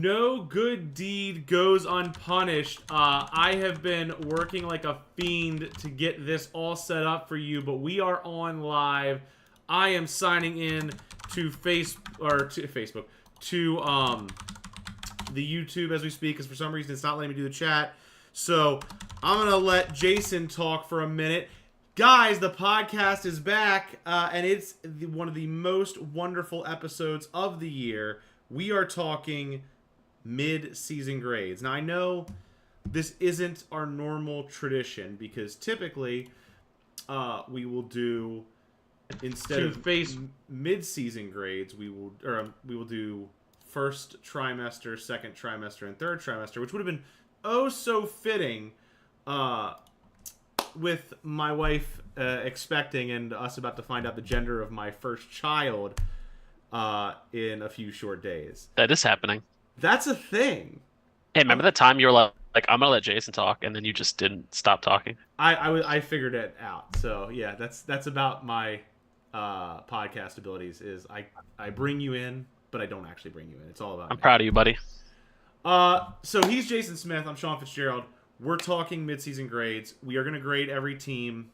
No good deed goes unpunished. I have been working like a fiend to get this all set up for you, but we are on live. I am signing in to Facebook, to the YouTube as we speak, because for some reason it's not letting me do the chat. So I'm gonna let Jason talk for a minute. Guys, the podcast is back, and it's one of the most wonderful episodes of the year. We are talking mid-season grades. Now, I know this isn't our normal tradition, because typically we will do, instead of mid-season grades, we will do first trimester, second trimester, and third trimester, which would have been oh so fitting with my wife expecting and us about to find out the gender of my first child in a few short days. That is happening. That's a thing. Hey, remember the time you were like, I'm gonna let Jason talk, and then you just didn't stop talking? I figured it out. So yeah, that's about my podcast abilities. Is I bring you in, but I don't actually bring you in. It's all about I'm me. proud of you, buddy. So he's Jason Smith. I'm Sean Fitzgerald. We're talking midseason grades. We are going to grade every team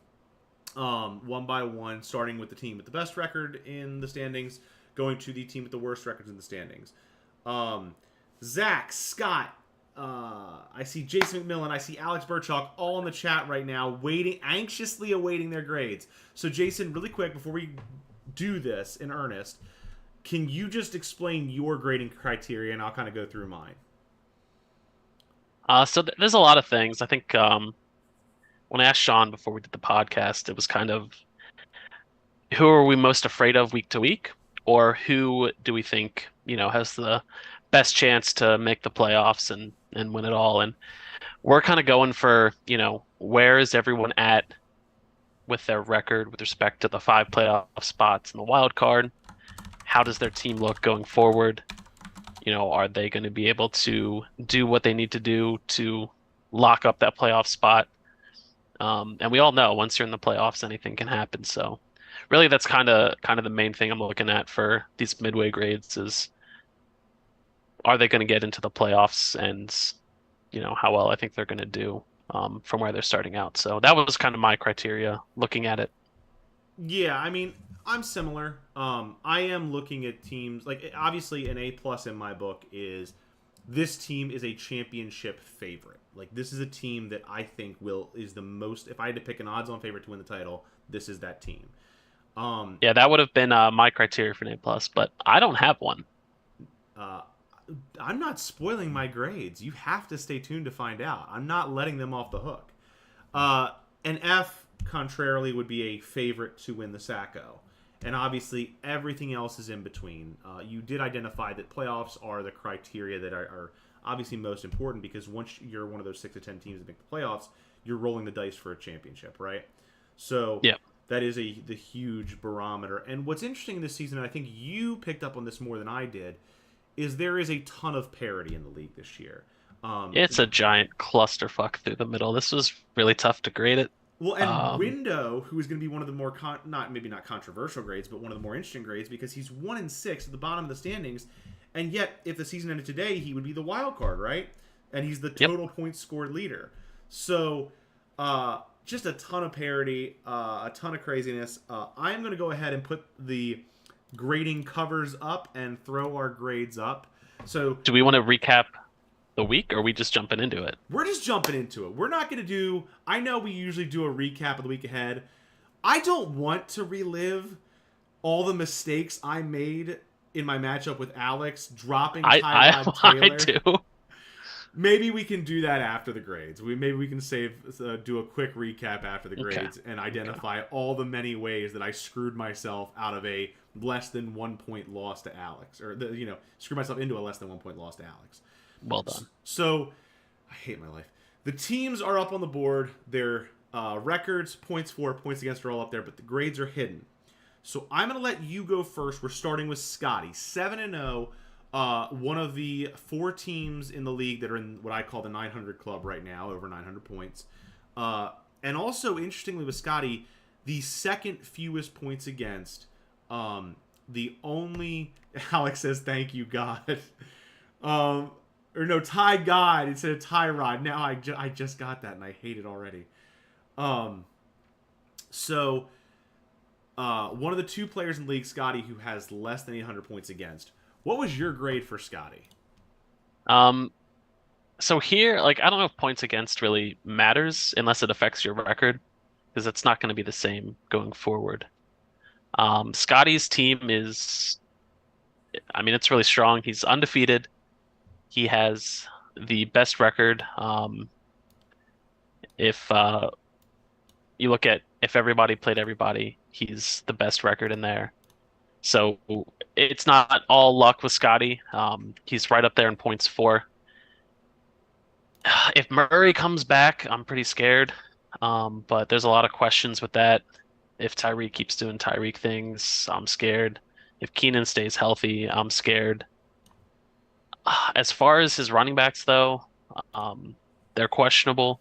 one by one, starting with the team with the best record in the standings, going to the team with the worst records in the standings. Zach, Scott, I see Jason McMillan, I see Alex Burchak all in the chat right now, anxiously awaiting their grades. So Jason, really quick, before we do this in earnest, can you just explain your grading criteria, and I'll kind of go through mine. So there's a lot of things. I think when I asked Sean before we did the podcast, it was kind of who are we most afraid of week to week, or who do we think has the best chance to make the playoffs and win it all. And we're kind of going for where is everyone at with their record with respect to the 5 playoff spots in the wild card. How does their team look going forward? Are they going to be able to do what they need to do to lock up that playoff spot? And we all know once you're in the playoffs, anything can happen. So really that's kind of the main thing I'm looking at for these midway grades is, are they going to get into the playoffs, and how well I think they're going to do from where they're starting out. So that was kind of my criteria looking at it. Yeah, I mean, I'm similar. I am looking at teams like, obviously an A+ in my book is this team is a championship favorite. Like, this is a team that I think is the most. If I had to pick an odds-on favorite to win the title, this is that team. Yeah, that would have been my criteria for an A+, but I don't have one. I'm not spoiling my grades. You have to stay tuned to find out. I'm not letting them off the hook. An F, contrarily, would be a favorite to win the Sacco. And obviously, everything else is in between. You did identify that playoffs are the criteria that are obviously most important, because once you're one of those 6 to 10 teams that make the playoffs, you're rolling the dice for a championship, right? So yeah, that is the huge barometer. And what's interesting this season, and I think you picked up on this more than I did, is there is a ton of parity in the league this year. It's a giant clusterfuck through the middle. This was really tough to grade it. Well, and Window, who is going to be one of the more maybe not controversial grades, but one of the more interesting grades, because he's 1-6 at the bottom of the standings, and yet if the season ended today, he would be the wild card, right? And he's the total points scored leader. So just a ton of parity, a ton of craziness. I am going to go ahead and put the grading covers up and throw our grades up. So do we want to recap the week, or are we just jumping into it? We're just jumping into it. We're not going to do... I know we usually do a recap of the week ahead. I don't want to relive all the mistakes I made in my matchup with Alex, dropping Tyrod Taylor. I do. Maybe we can do that after the grades. Maybe we can do a quick recap after the grades and identify all the many ways that I screwed myself out of a less than 1 point loss to Alex, or screwed myself into a less than 1 point loss to Alex. Well done. So, I hate my life. The teams are up on the board. Their records, points for, points against are all up there, but the grades are hidden. So I'm going to let you go first. We're starting with Scotty, 7-0. One of the 4 teams in the league that are in what I call the 900 club right now, over 900 points. And also, interestingly with Scotty, the second fewest points against. The only... Alex says, thank you, God. Um, or no, Ty God instead of Tyrod. Now I just got that and I hate it already. Um, so one of the two players in the league, Scotty, who has less than 800 points against. What was your grade for Scotty? Um, so here, like, I don't know if points against really matters unless it affects your record, because it's not going to be the same going forward. Scotty's team is, I mean, it's really strong. He's undefeated. He has the best record. If you look at if everybody played everybody, he's the best record in there. So it's not all luck with Scotty. He's right up there in points for. If Murray comes back, I'm pretty scared. But there's a lot of questions with that. If Tyreek keeps doing Tyreek things, I'm scared. If Keenan stays healthy, I'm scared. As far as his running backs, though, they're questionable.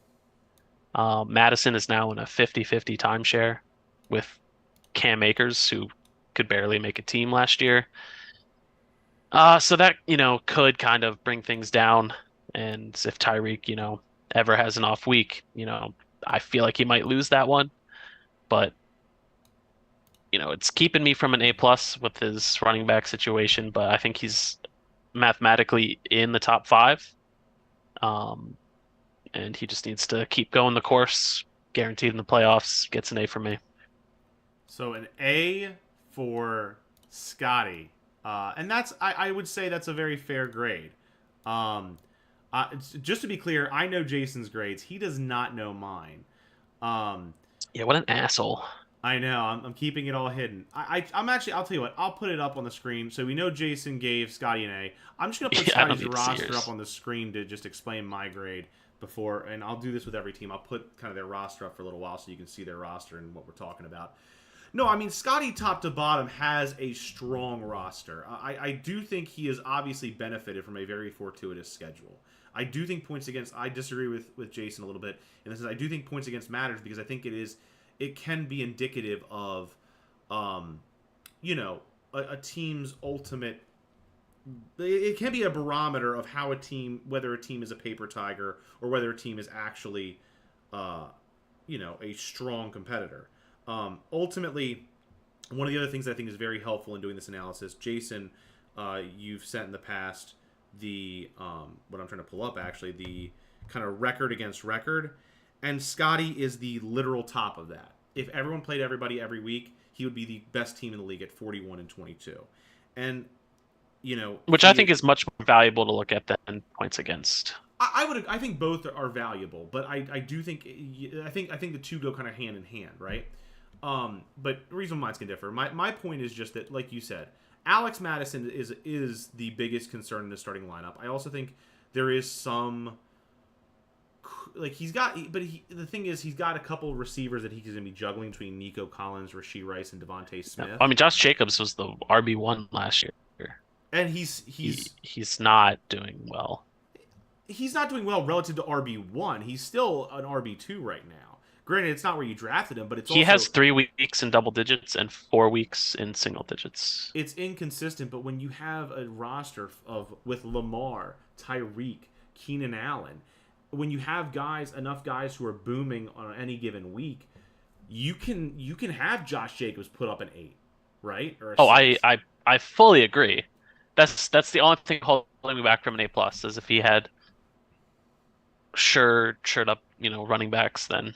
Madison is now in a 50-50 timeshare with Cam Akers, who could barely make a team last year. So that, could kind of bring things down. And if Tyreek, ever has an off week, I feel like he might lose that one. But, it's keeping me from an A plus with his running back situation, but I think he's mathematically in the top five. And he just needs to keep going the course, guaranteed in the playoffs, gets an A from me. So an A for Scotty. And I would say that's a very fair grade. Just to be clear, I know Jason's grades. He does not know mine. Yeah, what an asshole. I know. I'm keeping it all hidden. I'm actually. I'll tell you what. I'll put it up on the screen so we know Jason gave Scotty an A. I'm just gonna put Yeah, I don't Scotty's need to see roster yours. up on the screen to just explain my grade before, and I'll do this with every team. I'll put kind of their roster up for a little while so you can see their roster and what we're talking about. No, I mean Scotty, top to bottom, has a strong roster. I do think he has obviously benefited from a very fortuitous schedule. I do think points against. I disagree with Jason a little bit in this. I do think points against matters because I think it can be indicative of, a team's ultimate. It can be a barometer of how whether a team is a paper tiger or whether a team is actually, a strong competitor. Ultimately, one of the other things I think is very helpful in doing this analysis, Jason, you've sent in the past what I'm trying to pull up actually, the kind of record against record, and Scotty is the literal top of that. If everyone played everybody every week, he would be the best team in the league at 41-22, and Which I think is much more valuable to look at than points against. I think both are valuable, but I do think I think the two go kind of hand in hand, right? But the reason minds can differ. My point is just that, like you said, Alex Madison is the biggest concern in the starting lineup. I also think there is some, like the thing is he's got a couple of receivers that he's going to be juggling between Nico Collins, Rashee Rice, and Devontae Smith. I mean, Josh Jacobs was the RB1 last year, and he's not doing well. He's not doing well relative to RB1. He's still an RB2 right now. Granted, it's not where you drafted him, but He has 3 weeks in double digits and 4 weeks in single digits. It's inconsistent, but when you have a roster with Lamar, Tyreek, Keenan Allen, when you have enough guys who are booming on any given week, you can have Josh Jacobs put up an 8, right? Or I fully agree. That's the only thing holding me back from an A plus, is if he had shirt up, running backs, then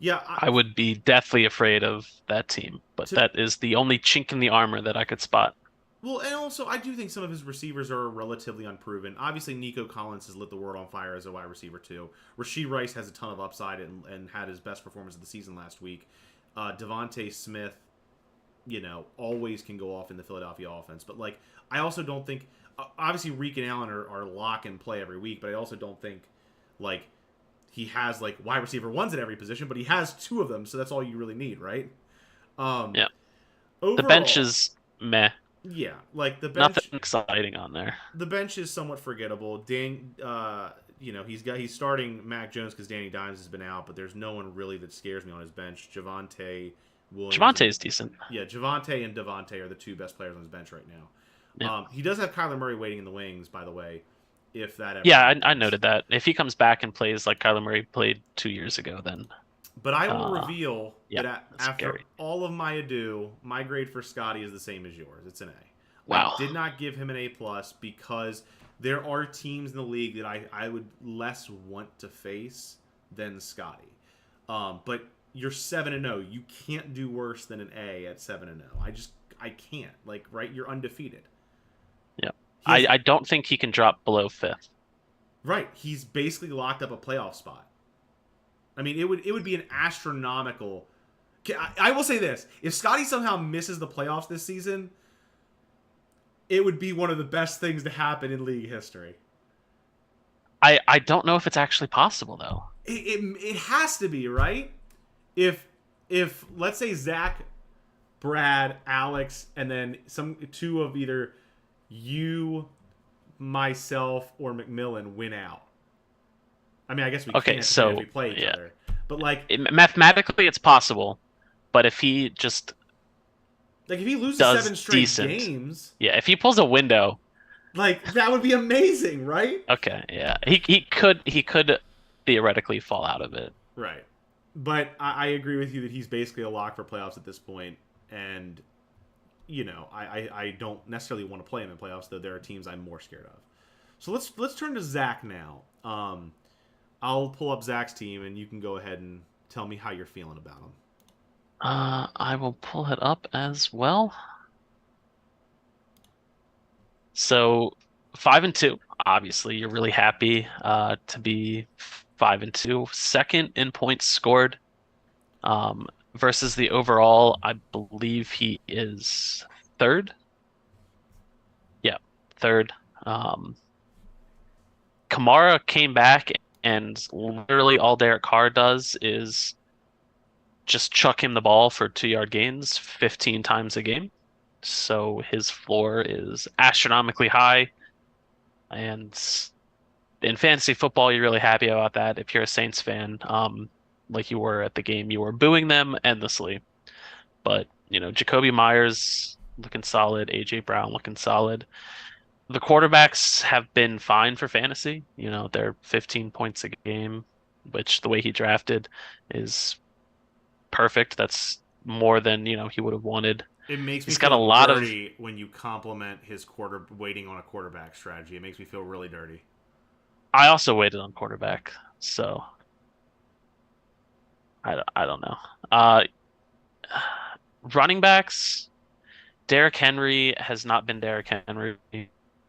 yeah, I would be deathly afraid of that team. But that is the only chink in the armor that I could spot. Well, and also I do think some of his receivers are relatively unproven. Obviously, Nico Collins has lit the world on fire as a wide receiver too. Rashee Rice has a ton of upside and had his best performance of the season last week. Devontae Smith, always can go off in the Philadelphia offense. But I also don't think. Obviously, Reek and Allen are lock and play every week, but I also don't think he has wide receiver ones at every position, but he has 2 of them, so that's all you really need, right? Yeah. Overall, the bench is meh. Yeah, the bench. Nothing exciting on there. The bench is somewhat forgettable. He's starting Mac Jones because Danny Dimes has been out, but there's no one really that scares me on his bench. Javonte Williams. Javonte is decent. Yeah, Javonte and Devontae are the 2 best players on his bench right now. Yeah. He does have Kyler Murray waiting in the wings, by the way, if that ever Yeah, I happens. noted that. If he comes back and plays like Kyler Murray played 2 years ago, then But I will uh, reveal yeah, that that's after scary. all of my ado, my grade for Scotty is the same as yours. It's an A. I Wow. did not give him an A plus because there are teams in the league that I would less want to face than Scotty. But you're 7-0. You can't do worse than an A at 7-0. I can't. Like, right? You're undefeated. Yeah. He has I don't think he can drop below fifth. right. He's basically locked up a playoff spot. I mean, it would be an astronomical. I will say this: if Scotty somehow misses the playoffs this season, it would be one of the best things to happen in league history. I don't know if it's actually possible though. It has to be, right. If let's say Zach, Brad, Alex, and then some two of either you, myself, or McMillan win out. I mean, I guess we Okay, can't if so we play each yeah, other. But like mathematically it's possible, but if he just if he loses does 7 straight decent, games, yeah, if he pulls a window, like that would be amazing, right? okay, yeah, he could theoretically fall out of it. Right. But I agree with you that he's basically a lock for playoffs at this point, and I don't necessarily want to play him in playoffs, though there are teams I'm more scared of. So let's turn to Zach now. I'll pull up Zach's team, and you can go ahead and tell me how you're feeling about him. I will pull it up as well. So 5-2, obviously, you're really happy to be 5-2. Second in points scored. Versus the overall, I believe he is third. Yeah, third. Um, Kamara came back, and literally all Derek Carr does is just chuck him the ball for 2-yard gains 15 times a game. So his floor is astronomically high. And in fantasy football, you're really happy about that. If you're a Saints fan, like you were at the game, you were booing them endlessly. But, Jacoby Myers looking solid, AJ Brown looking solid. The quarterbacks have been fine for fantasy. They're 15 points a game, which the way he drafted is perfect. That's more than, he would have wanted. It makes me He's got a feel lot of. dirty when you compliment his waiting on a quarterback strategy. It makes me feel really dirty. I also waited on quarterback, so I don't know. Running backs, Derrick Henry has not been Derrick Henry.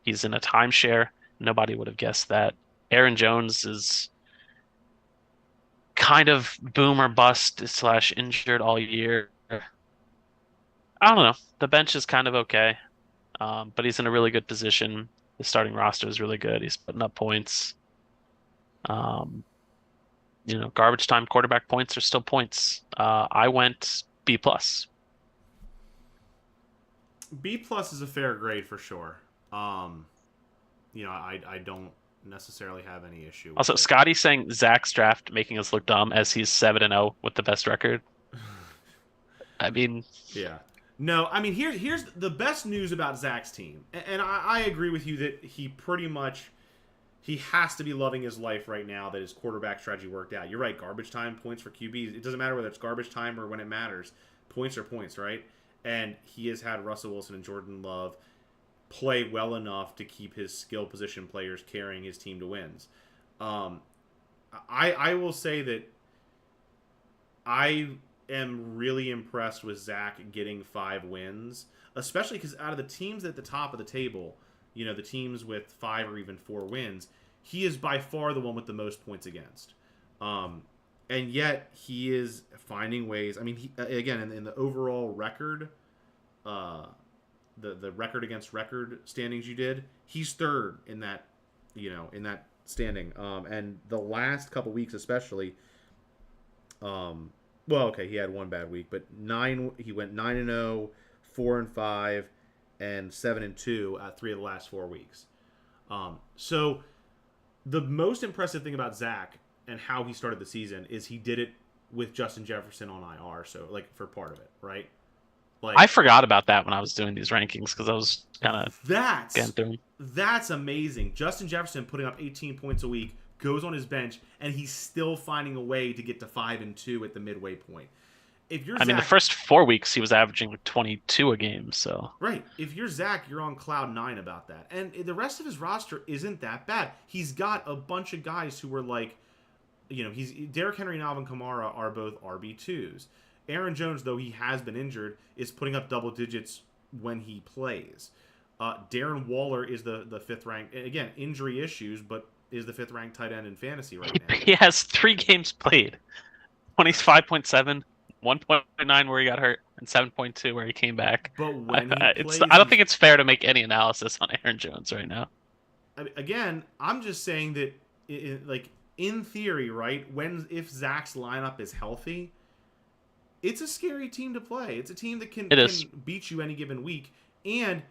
He's in a timeshare. Nobody would have guessed that. Aaron Jones is kind of boom or bust slash injured all year. I don't know. The bench is kind of okay, but he's in a really good position. The starting roster is really good. He's putting up points. Um, Garbage time quarterback points are still points. I went B plus. B plus is a fair grade for sure. I don't necessarily have any issue with Also, it. Scotty saying Zach's draft making us look dumb as he's 7-0 with the best record. I mean, Yeah. No, I mean here's the best news about Zach's team, and I agree with you that he has to be loving his life right now that his quarterback strategy worked out. You're right, garbage time points for QBs. It doesn't matter whether it's garbage time or when it matters. Points are points, right? And he has had Russell Wilson and Jordan Love play well enough to keep his skill position players carrying his team to wins. I will say that I am really impressed with Zach getting 5 wins, especially because out of the teams at the top of the table, the teams with 5 or even 4 wins, he is by far the one with the most points against. And yet he is finding ways. I mean, again, in the overall record, the record against record standings you did, he's third in that, in that standing. And the last couple weeks especially, well, okay, he had one bad week, but he went 9-0, 4-5, and 7-2 at 3 of the last 4 weeks. So the most impressive thing about Zach and how he started the season is he did it with Justin Jefferson on IR, so like for part of it, right? I Like forgot about that when I was doing these rankings because I was kind of getting that's through them. that's amazing. Justin Jefferson putting up 18 points a week, goes on his bench, and he's still finding a way to get to 5-2 at the midway point. If you're I mean, the Zach, first 4 weeks he was averaging like 22 a game, so right? If you're Zach, you're on cloud nine about that. And the rest of his roster isn't that bad. He's got a bunch of guys who were like, he's Derrick Henry and Alvin Kamara are both RB2s. Aaron Jones, though he has been injured, is putting up double digits when he plays. Darren Waller is the fifth ranked. Again, injury issues, but is the fifth ranked tight end in fantasy right now. he has 3 games played: 25.7, 1.9 where he got hurt, and 7.2 where he came back. But when he plays, I don't think it's fair to make any analysis on Aaron Jones right now. Again, I'm just saying that, like in theory, right? If Zach's lineup is healthy, it's a scary team to play. It's a team that can beat you any given week. And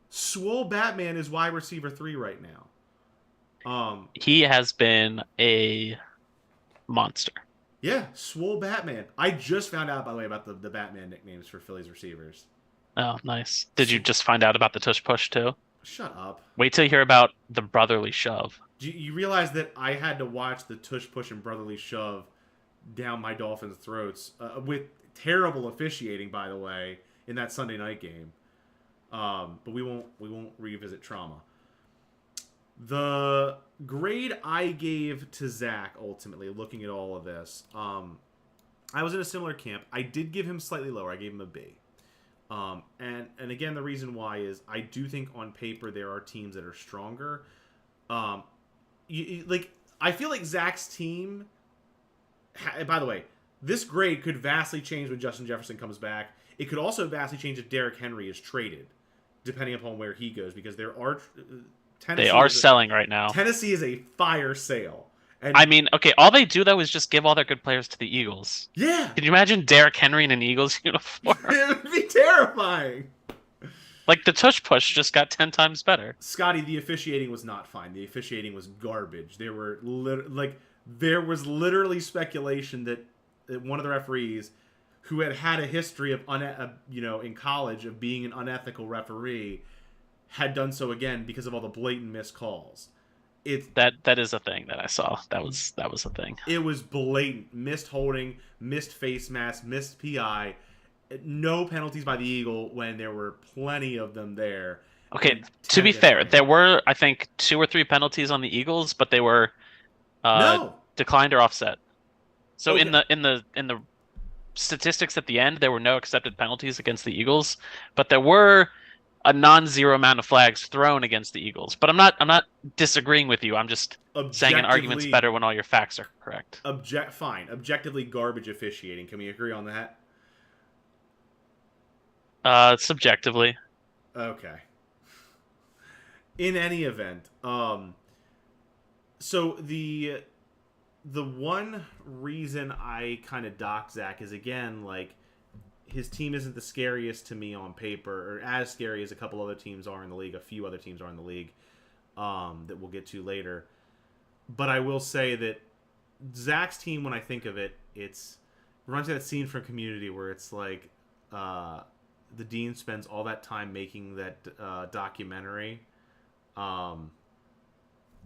Swole Batman is wide receiver 3 right now. He has been a monster. Yeah, Swole Batman. I just found out, by the way, about the Batman nicknames for Phillies receivers. Oh, nice. Did you just find out about the tush push too? Shut up. Wait till you hear about the brotherly shove. You realize that I had to watch the tush push and brotherly shove down my Dolphins' throats with terrible officiating, by the way, in that Sunday night game. But we won't revisit trauma. The grade I gave to Zach, ultimately, looking at all of this, I was in a similar camp. I did give him slightly lower. I gave him a B. And again, the reason why is I do think on paper there are teams that are stronger. I feel like Zach's team. By the way, this grade could vastly change when Justin Jefferson comes back. It could also vastly change if Derrick Henry is traded, depending upon where he goes, because there are. They are selling right now. Tennessee is a fire sale. And I mean, okay, all they do though is just give all their good players to the Eagles. Yeah. Can you imagine Derrick Henry in an Eagles uniform? It would be terrifying. Like the tush push just got 10 times better. Scotty, the officiating was not fine. The officiating was garbage. There was literally speculation that one of the referees, who had a history of in college of being an unethical referee, had done so again because of all the blatant missed calls. That is a thing that I saw. That was a thing. It was blatant missed holding, missed face mask, missed PI. No penalties by the Eagle when there were plenty of them there. Okay, to be fair, there were I think 2 or 3 penalties on the Eagles, but they were declined or offset. So okay. in the statistics at the end, there were no accepted penalties against the Eagles, but there were a non-zero amount of flags thrown against the Eagles. But I'm not disagreeing with you. I'm just saying an argument's better when all your facts are correct. Fine. Objectively garbage officiating. Can we agree on that? Subjectively. Okay. In any event, so the one reason I kind of dock Zach is, again, like, his team isn't the scariest to me on paper, or as scary as a couple other teams are in the league. A few other teams are in the league that we'll get to later. But I will say that Zach's team, when I think of it, it reminds me of that scene from Community where it's like the dean spends all that time making that documentary. What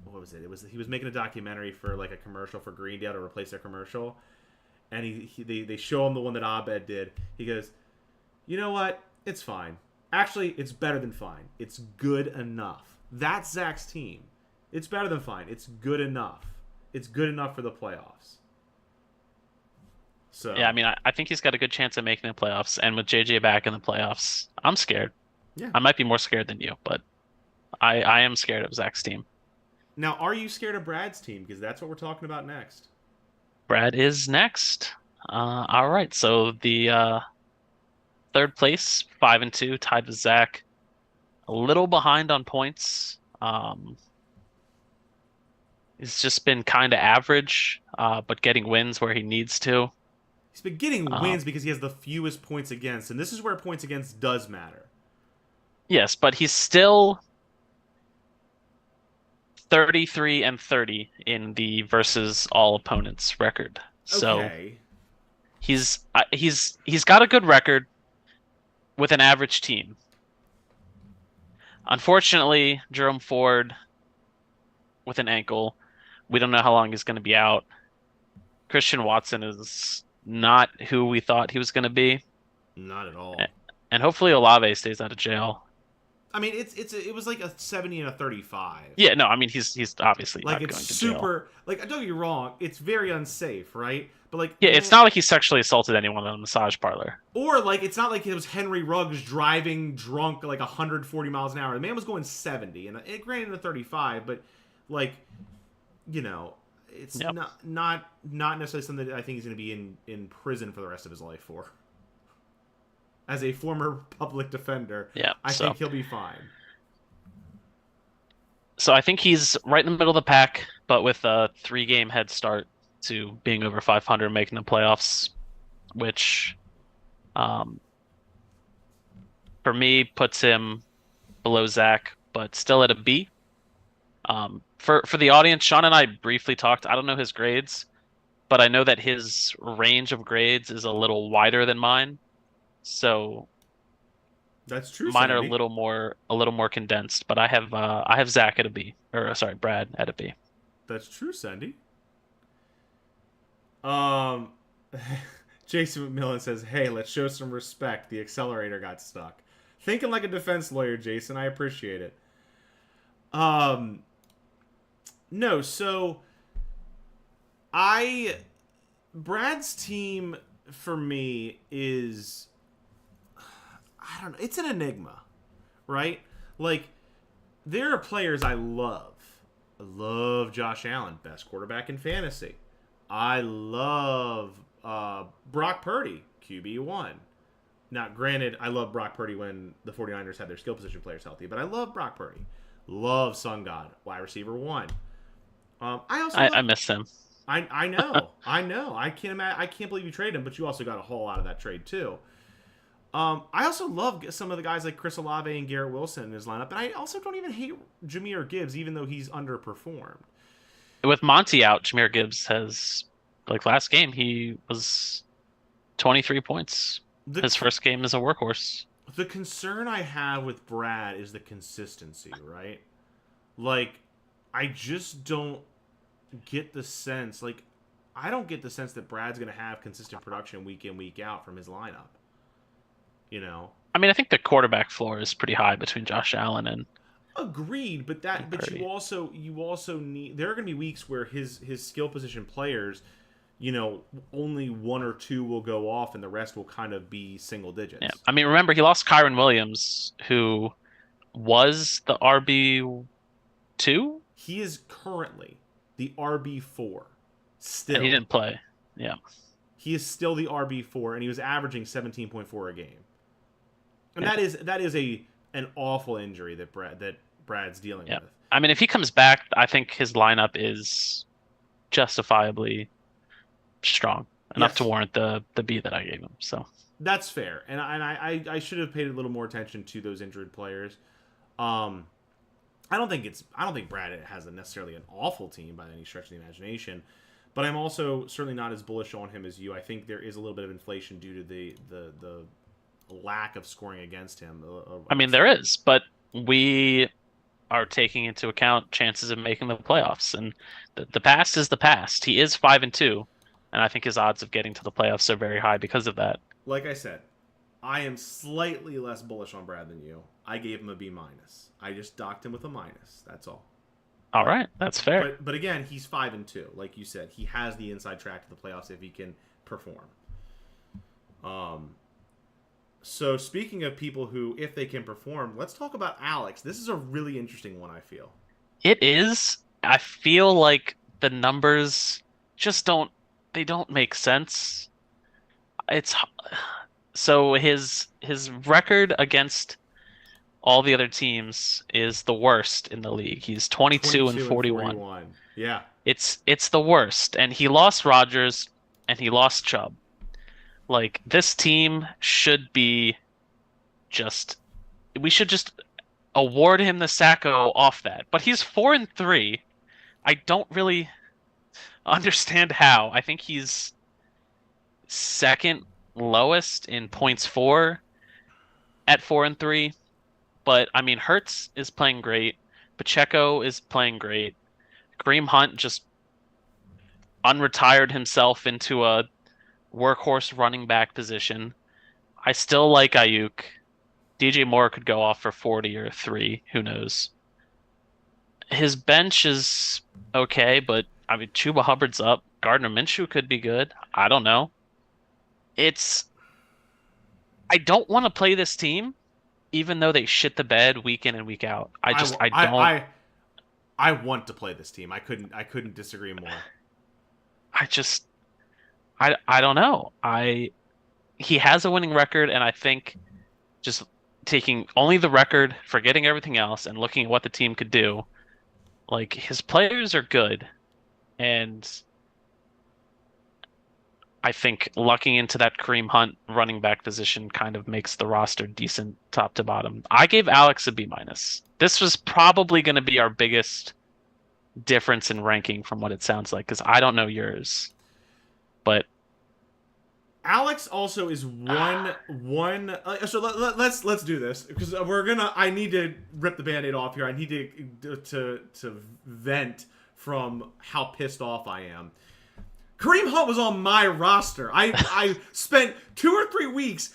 was it? He was making a documentary for like a commercial for Greendale to replace their commercial. And they show him the one that Abed did. He goes, you know what? It's fine. Actually, it's better than fine. It's good enough. That's Zach's team. It's better than fine. It's good enough. It's good enough for the playoffs. So yeah, I mean, I think he's got a good chance of making the playoffs. And with JJ back in the playoffs, I'm scared. Yeah. I might be more scared than you, but I am scared of Zach's team. Now, are you scared of Brad's team? Because that's what we're talking about next. Brad is next. All right, so the third place, 5-2, tied with Zach. A little behind on points. He's just been kind of average, but getting wins where he needs to. He's been getting wins because he has the fewest points against, and this is where points against does matter. Yes, but he's still 33-30 in the versus all opponents record. So okay. he's got a good record, with an average team. Unfortunately, Jerome Ford with an ankle. We don't know how long he's going to be out. Christian Watson is not who we thought he was going to be. Not at all. And hopefully Olave stays out of jail. I mean, it was like a 70 and a 35. Yeah, no, I mean he's obviously Like not it's going to jail. super. Like don't get me wrong, it's very unsafe, right? But like Yeah, the it's man, not like he sexually assaulted anyone in a massage parlor. or like it's not like it was Henry Ruggs driving drunk like 140 miles an hour. The man was going 70, and it granted a 35, but like you know, it's Yep. not necessarily something that I think he's going to be in prison for the rest of his life for. As a former public defender, Yeah. I think he'll be fine. So I think he's right in the middle of the pack, but with a 3-game head start to being over 500, making the playoffs, which um, for me puts him below Zach, but still at a B. For the audience, Sean and I briefly talked. I don't know his grades, but I know that his range of grades is a little wider than mine. So That's true, mine are Sandy. a little more condensed. But I have Zach at a B, or sorry, Brad at a B. That's true, Sandy. Um, Jason McMillan says, "Hey, let's show some respect. The accelerator got stuck." Thinking like a defense lawyer, Jason. I appreciate it. Um, no, so I Brad's team for me is I don't know. It's an enigma, right? Like there are players I love. I love Josh Allen, best quarterback in fantasy. I love Brock Purdy, QB1. Now, granted, I love Brock Purdy when the 49ers had their skill position players healthy, but I love Brock Purdy. Love Sun God, wide receiver 1. I miss him. I know. I know. I can't believe you traded him, but you also got a haul out of that trade, too. I also love some of the guys like Chris Olave and Garrett Wilson in his lineup, and I also don't even hate Jahmyr Gibbs, even though he's underperformed. With Monty out, Jahmyr Gibbs has, like last game, he was 23 points. His first game as a workhorse. The concern I have with Brad is the consistency, right? Like, I just don't get the sense, like, I don't get the sense that Brad's going to have consistent production week in, week out from his lineup. You know? I mean, I think the quarterback floor is pretty high between Josh Allen and Agreed, but you also need there are going to be weeks where his skill position players, you know, only one or two will go off and the rest will kind of be single digits. yeah. I mean, remember he lost Kyron Williams, who was the RB2, He is currently the RB4. Still. and he didn't play. Yeah. He is still the RB4 and he was averaging 17.4 a game. And Yeah. that is an awful injury that Brad's dealing Yeah. with. I mean, if he comes back, I think his lineup is justifiably strong enough to warrant the B that I gave him. So that's fair, and I should have paid a little more attention to those injured players. I don't think Brad has necessarily an awful team by any stretch of the imagination, but I'm also certainly not as bullish on him as you. I think there is a little bit of inflation due to the lack of scoring against him. I mean, there is, but we are taking into account chances of making the playoffs, and the past is the past. He is 5-2, and I think his odds of getting to the playoffs are very high because of that. Like I said, I am slightly less bullish on Brad than you. I gave him a B-. I just docked him with a minus. That's all. All right, that's fair. But again, he's 5-2. Like you said, he has the inside track to the playoffs if he can perform. So speaking of people who, if they can perform, let's talk about Alex. This is a really interesting one, I feel. It is. I feel like the numbers just don't make sense. It's so his record against all the other teams is the worst in the league. He's 22 and 41. Yeah. It's the worst, and he lost Rodgers and he lost Chubb. Like, this team should be we should just award him the Sacco off that. But he's 4-3. I don't really understand how. I think he's second lowest in points for. at 4-3. But I mean, Hurts is playing great. Pacheco is playing great. Kareem Hunt just unretired himself into a workhorse running back position. I still like Ayuk. DJ Moore could go off for 40 or 3. Who knows? His bench is okay, but I mean, Chuba Hubbard's up. Gardner Minshew could be good. I don't know. It's I don't want to play this team, even though they shit the bed week in and week out. I don't. I want to play this team. I couldn't disagree more. I just I don't know. He has a winning record, and I think just taking only the record, forgetting everything else, and looking at what the team could do, like his players are good, and I think lucking into that Kareem Hunt running back position kind of makes the roster decent top to bottom. I gave Alex a B minus. This was probably going to be our biggest difference in ranking from what it sounds like, because I don't know yours, but Alex also is one. So let's do this because I need to rip the Band-Aid off here. I need to vent from how pissed off I am. Kareem Hunt was on my roster. I spent 2 or 3 weeks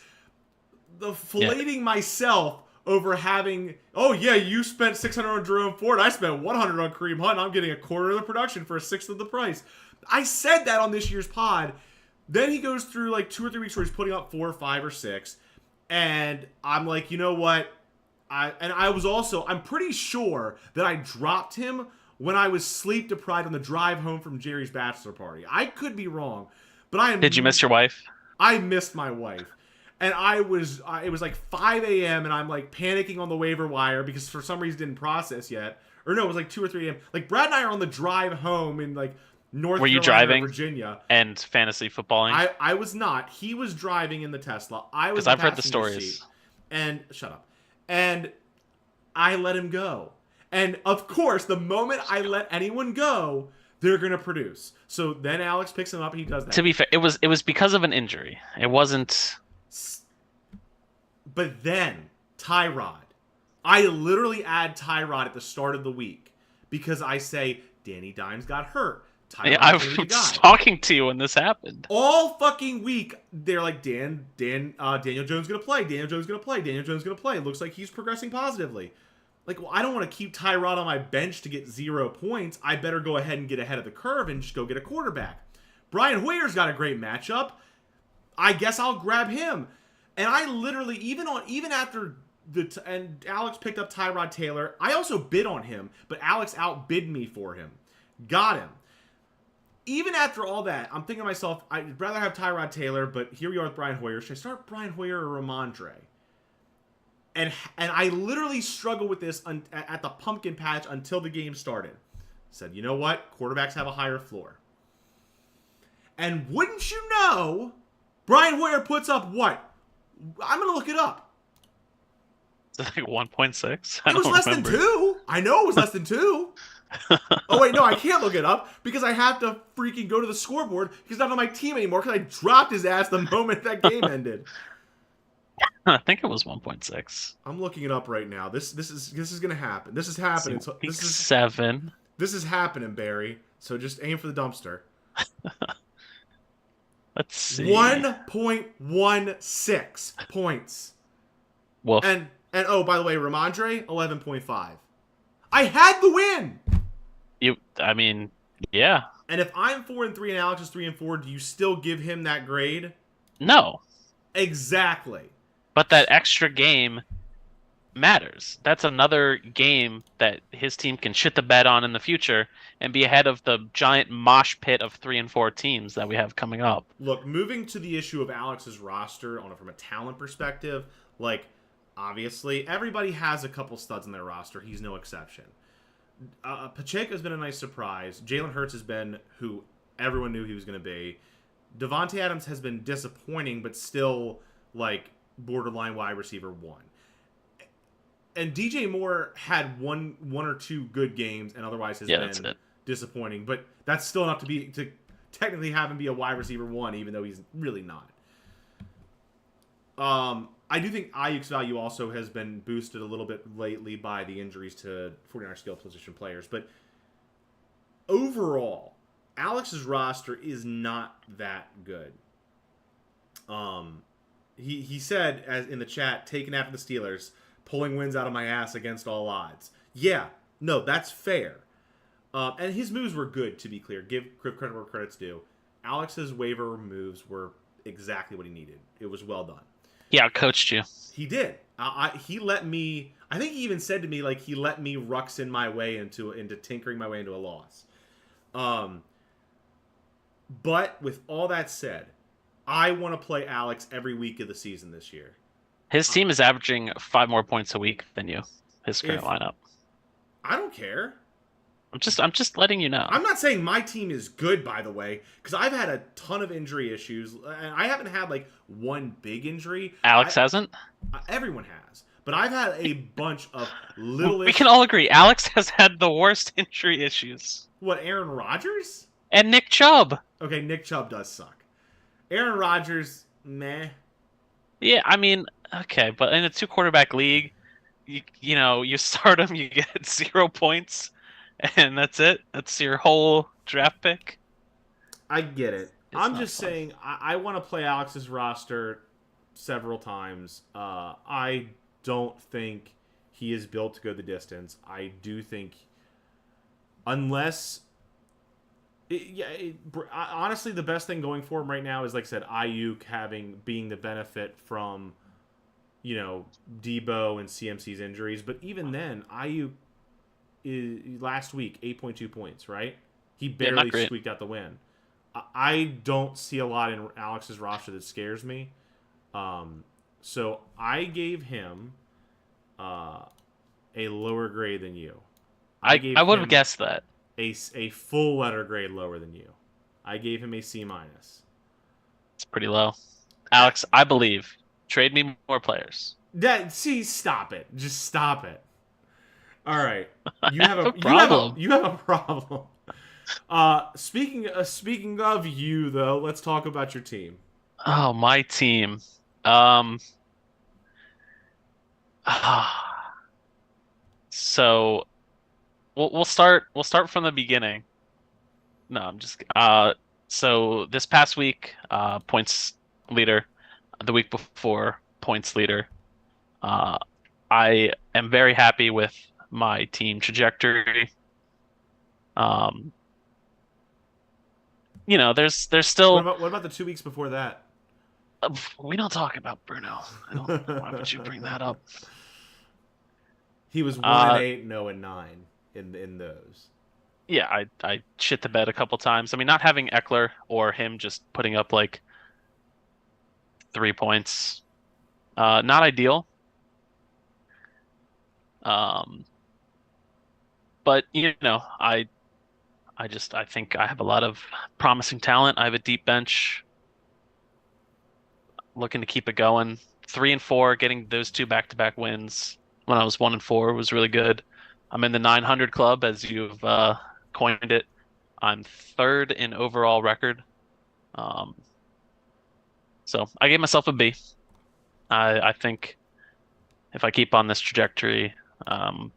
filleting myself over having. Oh yeah, you spent 600 on Jerome Ford. I spent 100 on Kareem Hunt. I'm getting a quarter of the production for a sixth of the price. I said that on this year's pod. Then he goes through like 2 or 3 weeks where he's putting up 4 or 5 or 6, and I'm like, you know what? I'm pretty sure that I dropped him when I was sleep deprived on the drive home from Jerry's bachelor party. I could be wrong, but I am. Did you miss your wife? I missed my wife, and it was like 5 a.m. and I'm like panicking on the waiver wire because for some reason it didn't process yet. Or no, it was like 2 or 3 a.m. Like Brad and I are on the drive home in like North Were you Carolina, driving Virginia, and fantasy footballing? I was not. He was driving in the Tesla. I was. Because I've heard the passenger stories. seat. And shut up. And I let him go. And of course, the moment I let anyone go, they're gonna produce. So then Alex picks him up and he does that. To be fair, it was because of an injury. It wasn't. But then Tyrod, I literally add Tyrod at the start of the week because I say Danny Dimes got hurt. I was talking to you when this happened. All fucking week, they're like, Daniel Jones gonna play. Daniel Jones gonna play. Daniel Jones gonna play. It looks like he's progressing positively. Like, well, I don't want to keep Tyrod on my bench to get 0 points. I better go ahead and get ahead of the curve and just go get a quarterback. Brian Hoyer's got a great matchup. I guess I'll grab him. And I literally, even after and Alex picked up Tyrod Taylor, I also bid on him, but Alex outbid me for him. Got him. Even after all that, I'm thinking to myself, I'd rather have Tyrod Taylor, but here we are with Brian Hoyer. Should I start Brian Hoyer or Ramondre? And I literally struggled with this at the pumpkin patch until the game started. Said, you know what? Quarterbacks have a higher floor. And wouldn't you know, Brian Hoyer puts up what? I'm going to look it up. Is it like 1.6? It was less than 2. I know it was less than 2. Oh, wait, no, I can't look it up because I have to freaking go to the scoreboard because he's not on my team anymore because I dropped his ass the moment that game ended. I think it was 1.6. I'm looking it up right now. This is going to happen. This is happening. This is 7. This is happening, Barry. So just aim for the dumpster. Let's see. 1.16 points. Woof. And oh, by the way, Ramondre, 11.5. I had the win. I mean, yeah. And if I'm 4-3 and Alex is 3-4, do you still give him that grade? No. Exactly. But that extra game matters. That's another game that his team can shit the bed on in the future and be ahead of the giant mosh pit of 3 and 4 teams that we have coming up. Look, moving to the issue of Alex's roster from a talent perspective, like, obviously, everybody has a couple studs in their roster. He's no exception. Pacheco's been a nice surprise. Jalen Hurts has been who everyone knew he was going to be. Devontae Adams has been disappointing, but still, like, borderline wide receiver 1. And DJ Moore had one or two good games, and otherwise has been disappointing. But that's still enough to technically have him be a wide receiver 1, even though he's really not. I do think Ayuk's value also has been boosted a little bit lately by the injuries to 49er skill position players. But overall, Alex's roster is not that good. He said as in the chat, taking after the Steelers, pulling wins out of my ass against all odds. Yeah, no, that's fair. And his moves were good, to be clear. Give credit where credit's due. Alex's waiver moves were exactly what he needed. It was well done. Yeah, coached you. He did. He let me. I think he even said to me like he let me Ruxin my way into tinkering my way into a loss. But with all that said, I want to play Alex every week of the season this year. His team is averaging 5 more points a week than you. His current lineup. I don't care. I'm just letting you know. I'm not saying my team is good, by the way, because I've had a ton of injury issues, and I haven't had like one big injury. Alex hasn't. Everyone has, but I've had a bunch of little. We can all agree, Alex has had the worst injury issues. What, Aaron Rodgers? And Nick Chubb. Okay, Nick Chubb does suck. Aaron Rodgers, meh. Yeah, I mean, okay, but in a 2-quarterback league, you start him, you get 0 points, and that's it. That's your whole draft pick. I get it. I'm just saying, I want to play Alex's roster several times. I don't think he is built to go the distance. I do think, unless... honestly, the best thing going for him right now is, like I said, Ayuk being the benefit from, Debo and CMC's injuries. But even then, Ayuk last week 8.2 points, right? He barely squeaked out the win. I don't see a lot in Alex's roster that scares me. So I gave him a lower grade than you. I would have guessed that. A full letter grade lower than you. I gave him a C-. It's pretty low. Alex, I believe. Trade me more players. Stop it. Just stop it. All right. You have a problem. You have a problem. Speaking of you, though, let's talk about your team. Oh, my team. So we'll start from the beginning. No, I'm just so this past week, points leader. The week before, points leader. I am very happy with my team trajectory. There's still. What about the 2 weeks before that? We don't talk about Bruno. Why would you bring that up? He was 1-8, 0-9 in those. Yeah, I shit the bed a couple times. I mean, not having Eckler or him just putting up like 3 points, not ideal. But I think I have a lot of promising talent. I have a deep bench. Looking to keep it going. 3 and 4, getting those 2 back-to-back wins when I was 1 and 4 was really good. I'm in the 900 club, as you've coined it. I'm 3rd in overall record. So I gave myself a B. I think if I keep on this trajectory, I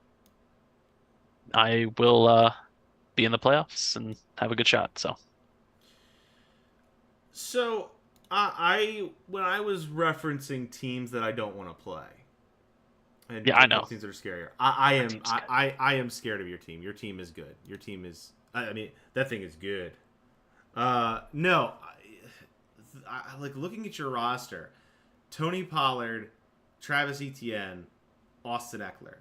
will be in the playoffs and have a good shot. So when I was referencing teams that I don't want to play, and yeah, I know teams that are scarier. I am scared of your team. Your team is good. Your team is. I mean, that thing is good. No, I like looking at your roster. Tony Pollard, Travis Etienne, Austin Eckler.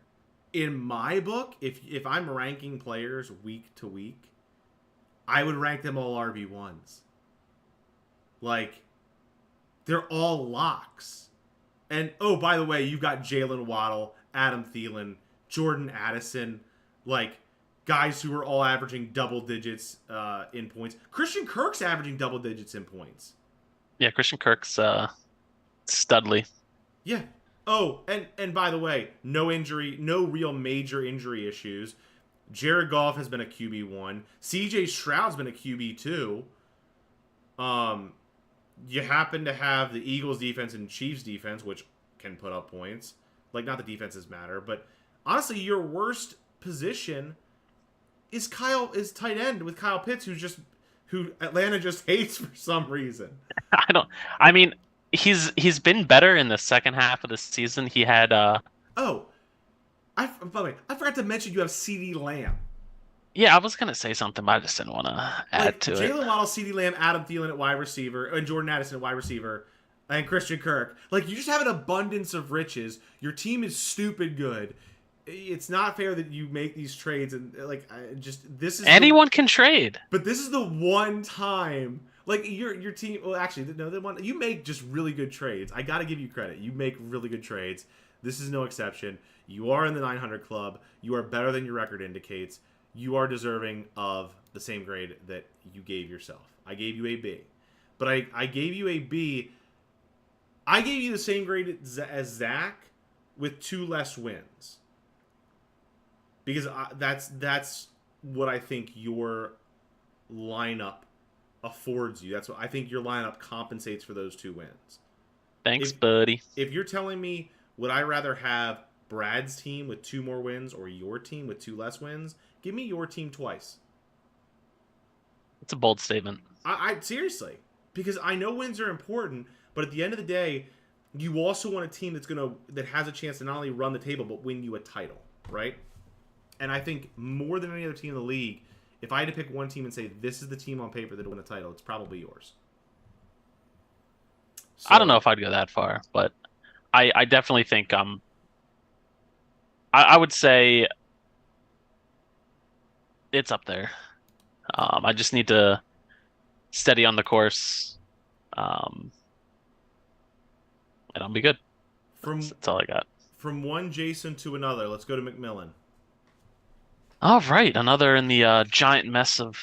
In my book, if I'm ranking players week to week, I would rank them all RB1s. Like, they're all locks. And, oh, by the way, you've got Jalen Waddle, Adam Thielen, Jordan Addison, like, guys who are all averaging double digits in points. Christian Kirk's averaging double digits in points. Yeah, Christian Kirk's studly. Yeah. Oh, and by the way, no real major injury issues. Jared Goff has been a QB1. CJ Stroud's been a QB2. You happen to have the Eagles defense and Chiefs defense, which can put up points. Like, not the defenses matter, but honestly, your worst position is tight end with Kyle Pitts, who Atlanta just hates for some reason. I don't. I mean, he's been better in the second half of the season. He had Oh, by the way, I forgot to mention you have CeeDee Lamb. Yeah, I was gonna say something, but I just didn't want to add to it. Jalen Waddle, CeeDee Lamb, Adam Thielen at wide receiver, and Jordan Addison at wide receiver, and Christian Kirk. Like, you just have an abundance of riches. Your team is stupid good. It's not fair that you make these trades, and this is anyone can trade. But this is the one time, like, your team. Well, actually, no, the one you make just really good trades. I got to give you credit. You make really good trades. This is no exception. You are in the 900 club. You are better than your record indicates. You are deserving of the same grade that you gave yourself. I gave you a B. But I gave you a B. I gave you the same grade as Zach with 2 less wins. Because that's what I think your lineup affords you. That's what I think your lineup compensates for those 2 wins. Thanks, buddy. If you're telling me, would I rather have Brad's team with 2 more wins or your team with 2 less wins? Give me your team twice. It's a bold statement. I seriously, because I know wins are important, but at the end of the day, you also want a team that has a chance to not only run the table but win you a title, right? And I think more than any other team in the league, if I had to pick one team and say this is the team on paper that will win a title, it's probably yours. So, I don't know if I'd go that far, but I definitely think I would say it's up there. I just need to steady on the course, and I'll be good. That's all I got. From one Jason to another, let's go to McMillan. All right, another in the giant mess of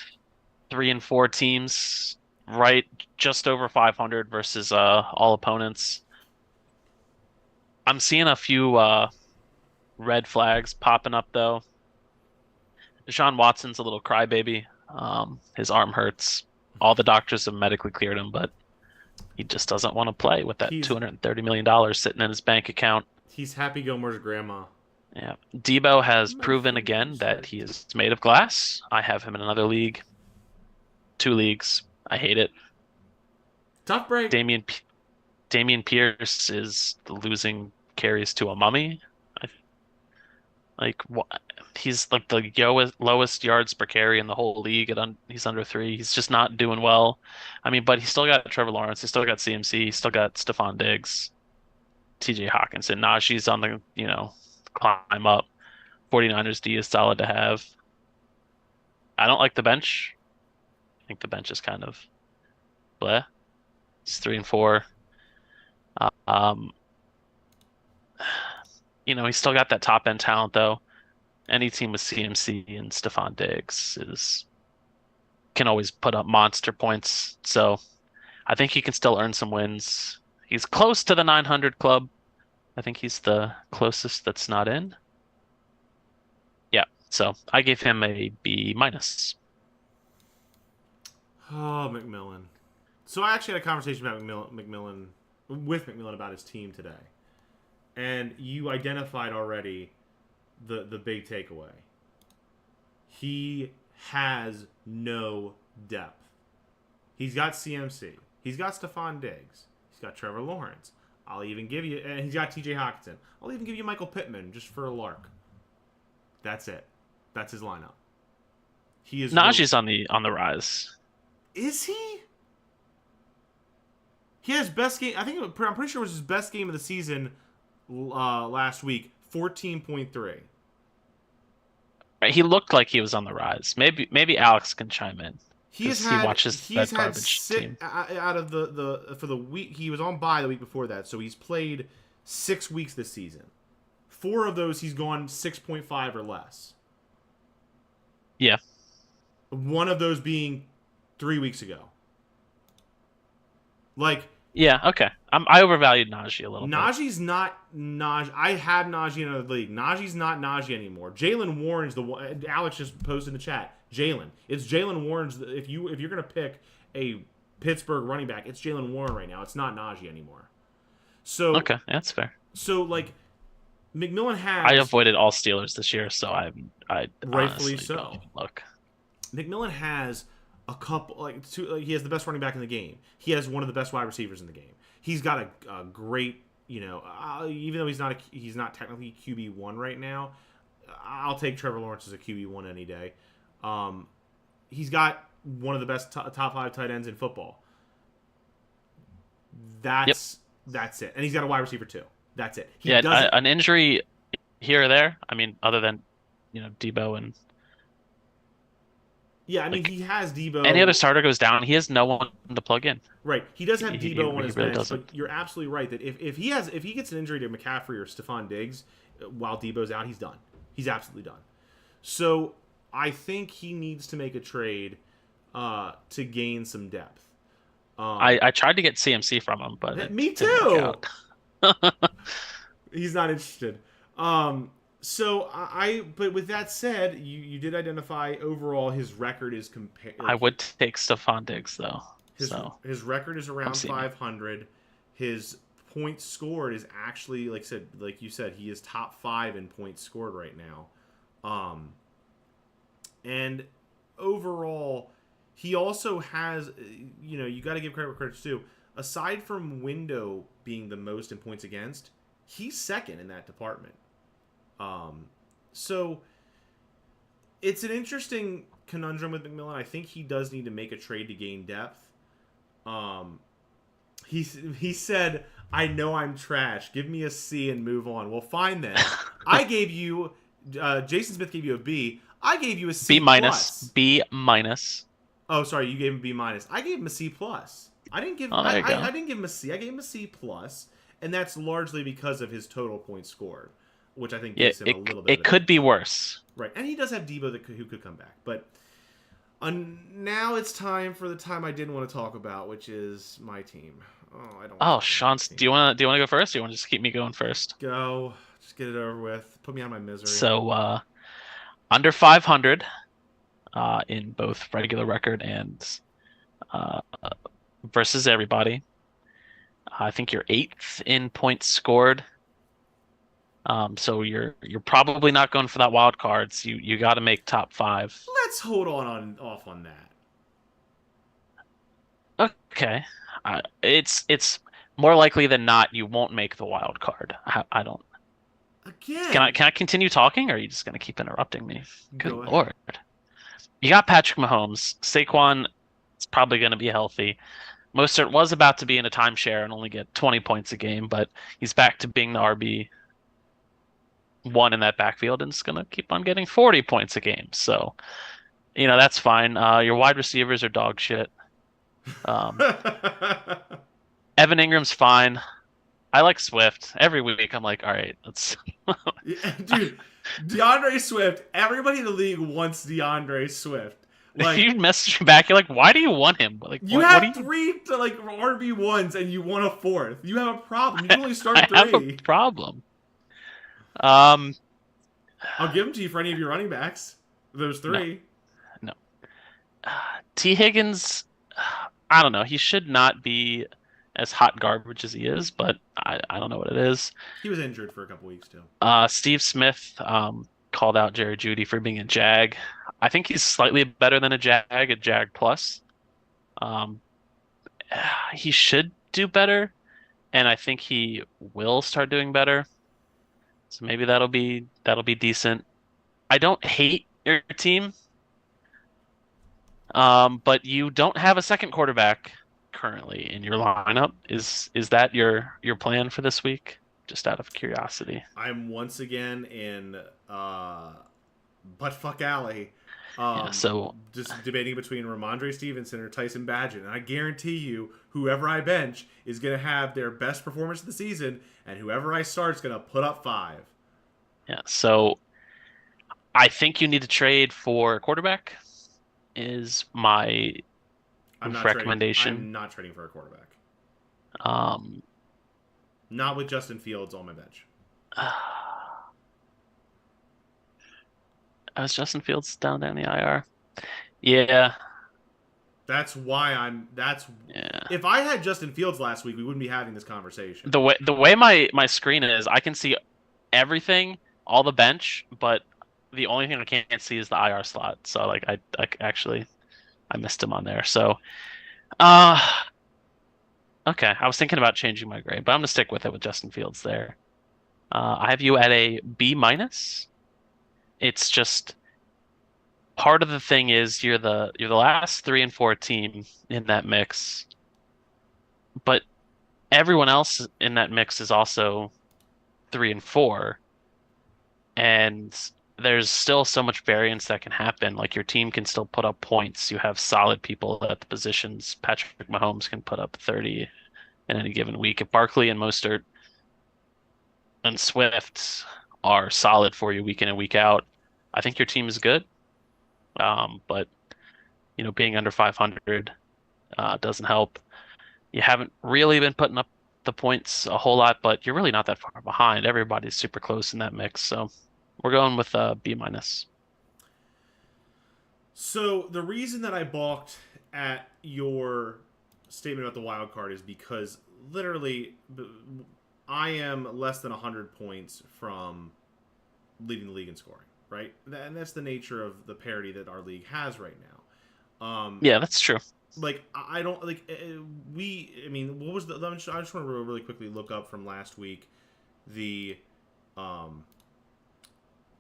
3 and 4 teams, right? Just over 500 versus all opponents. I'm seeing a few red flags popping up though. Deshaun Watson's a little crybaby. His arm hurts. All the doctors have medically cleared him, but he just doesn't want to play with that $230 million sitting in his bank account. He's Happy Gilmore's grandma. Yeah. Debo has proven again that he is made of glass. I have him in another league. 2 leagues. I hate it. Tough break. Damian Pierce is losing carries to a mummy. He's like the lowest yards per carry in the whole league. He's under 3. He's just not doing well. I mean, but he's still got Trevor Lawrence. He's still got CMC. He's still got Stephon Diggs, TJ Hawkinson. Najee's on the climb up. 49ers D is solid to have. I don't like the bench. I think the bench is kind of bleh. It's 3 and 4. He's still got that top end talent though. Any team with CMC and Stephon Diggs can always put up monster points. So I think he can still earn some wins. He's close to the 900 club. I think he's the closest that's not in. Yeah, so I gave him a B-. Oh, McMillan. So I actually had a conversation about McMillan about his team today. And you identified already the big takeaway. He has no depth. He's got CMC. He's got Stephon Diggs. He's got Trevor Lawrence. I'll even give you, and he's got TJ Hawkinson. I'll even give you Michael Pittman just for a lark. That's it. That's his lineup. He is. Najee's on the rise. Is he? He has best game. I'm pretty sure it was his best game of the season last week. 14.3. He looked like he was on the rise. Maybe Alex can chime in. He watches that garbage team. Out of for the week, he was on bye the week before that, so he's played 6 weeks this season. 4 of those he's gone 6.5 or less. Yeah. One of those being 3 weeks ago. Yeah, okay. I overvalued Najee a little bit. Najee's not Najee. I had Najee in another league. Najee's not Najee anymore. Jalen Warren's the one. Alex just posted in the chat. It's Jalen Warren's. If you're gonna pick a Pittsburgh running back, it's Jalen Warren right now. It's not Najee anymore. So okay, that's fair. So like McMillan I has avoided all Steelers this year, so I rightfully honestly don't so. even look. McMillan has a couple he has the best running back in the game. He has one of the best wide receivers in the game. He's got a great even though he's not technically QB1 right now. I'll take Trevor Lawrence as a QB1 any day. He's got one of the best top 5 tight ends in football. Yep. That's it, and he's got a wide receiver too. That's it. He Yeah, doesn't. an injury here or there. I mean, other than Debo and Yeah, I mean like he has any other Debo. starter goes down, he has no one to plug in. Right, he does have He Debo on his really bench, but doesn't. you're absolutely right that if he gets an injury to McCaffrey or Stephon Diggs while Debo's out, he's done. He's absolutely done. So I think he needs to make a trade to gain some depth. I tried to get CMC from him, but it Me didn't work too. out. He's not interested. So but with that said, you did identify overall his record is compared. I would take Stephon Diggs though. His So his record is I'm around seeing it. 500. His points scored is actually like you said, he is top 5 in points scored right now. And overall, he also has you got to give credit where credit's due. Aside from Window being the most in points against, he's second in that department. So it's an interesting conundrum with McMillan. I think he does need to make a trade to gain depth. He said, "I know I'm trash. Give me a C and move on." Well, fine then. I gave you Jason Smith gave you a B. I gave you a C B minus. plus. B minus. Oh, sorry, you gave him B minus. I gave him a C plus. I didn't give. Oh, there you go. I didn't give him a C. I gave him a C plus, and that's largely because of his total points scored, which I think gives him a little bit. It could be worse. Right, and he does have Debo who could come back, but now it's time for the time I didn't want to talk about, which is my team. Oh, I don't. Oh, Sean, do you want to go first? Or you want to just keep me going first? Go? Just get it over with. Put me out of my misery. So, under 500 in both regular record and uh, versus everybody. I think you're 8th in points scored. So you're probably not going for that wild cards. You got to make top 5. Let's hold off on that. Okay. It's more likely than not you won't make the wild card. I don't. Again. Can I continue talking, or are you just gonna keep interrupting me? Good Go ahead. Lord. You got Patrick Mahomes. Saquon is probably gonna be healthy. Mostert was about to be in a timeshare and only get 20 points a game, but he's back to being the RB1 in that backfield and is gonna keep on getting 40 points a game. So, that's fine. Your wide receivers are dog shit. Evan Ingram's fine. I like Swift. Every week I'm like, all right, let's. Dude, DeAndre Swift. Everybody in the league wants DeAndre Swift. Like, if you message me back, you're like, why do you want him? Like, you have 3 to RB1s and you want a 4th. You have a problem. You can only start 3. I have a problem. I'll give them to you for any of your running backs. Those 3. No. T. Higgins, I don't know. He should not be as hot garbage as he is, but I don't know what it is. He was injured for a couple weeks too. Steve Smith called out Jerry Jeudy for being a Jag. I think he's slightly better than a Jag plus. He should do better, and I think he will start doing better. So maybe that'll be decent. I don't hate your team, but you don't have a second quarterback currently in your lineup. Is that your plan for this week? Just out of curiosity. I'm once again in buttfuck alley. So just debating between Ramondre Stevenson or Tyson Badgett, and I guarantee you, whoever I bench is going to have their best performance of the season, and whoever I start is going to put up 5. Yeah. So I think you need to trade for a quarterback. Is my recommendation. I'm not trading for a quarterback. Um, Not with Justin Fields on my bench. Was Justin Fields down there in the IR? Yeah. That's why Yeah. if I had Justin Fields last week, we wouldn't be having this conversation. The way my screen is, I can see everything, all the bench, but the only thing I can't see is the IR slot. So like I actually I missed him on there. So uh okay, I was thinking about changing my grade, but I'm gonna stick with it with Justin Fields there. I have you at a B minus. It's just part of the thing is you're the last 3 and 4 team in that mix, but everyone else in that mix is also 3 and 4, and there's still so much variance that can happen. Like your team can still put up points. You have solid people at the positions. Patrick Mahomes can put up 30 in any given week. If Barkley and Mostert and Swift are solid for you week in and week out, I think your team is good. But being under 500 doesn't help. You haven't really been putting up the points a whole lot, but you're really not that far behind. Everybody's super close in that mix, so we're going with B minus. So the reason that I balked at your statement about the wild card is because literally I am less than 100 points from leading the league in scoring, right? And that's the nature of the parity that our league has right now. Yeah, that's true. Like, I don't, like, I mean, what was I just want to really quickly look up from last week the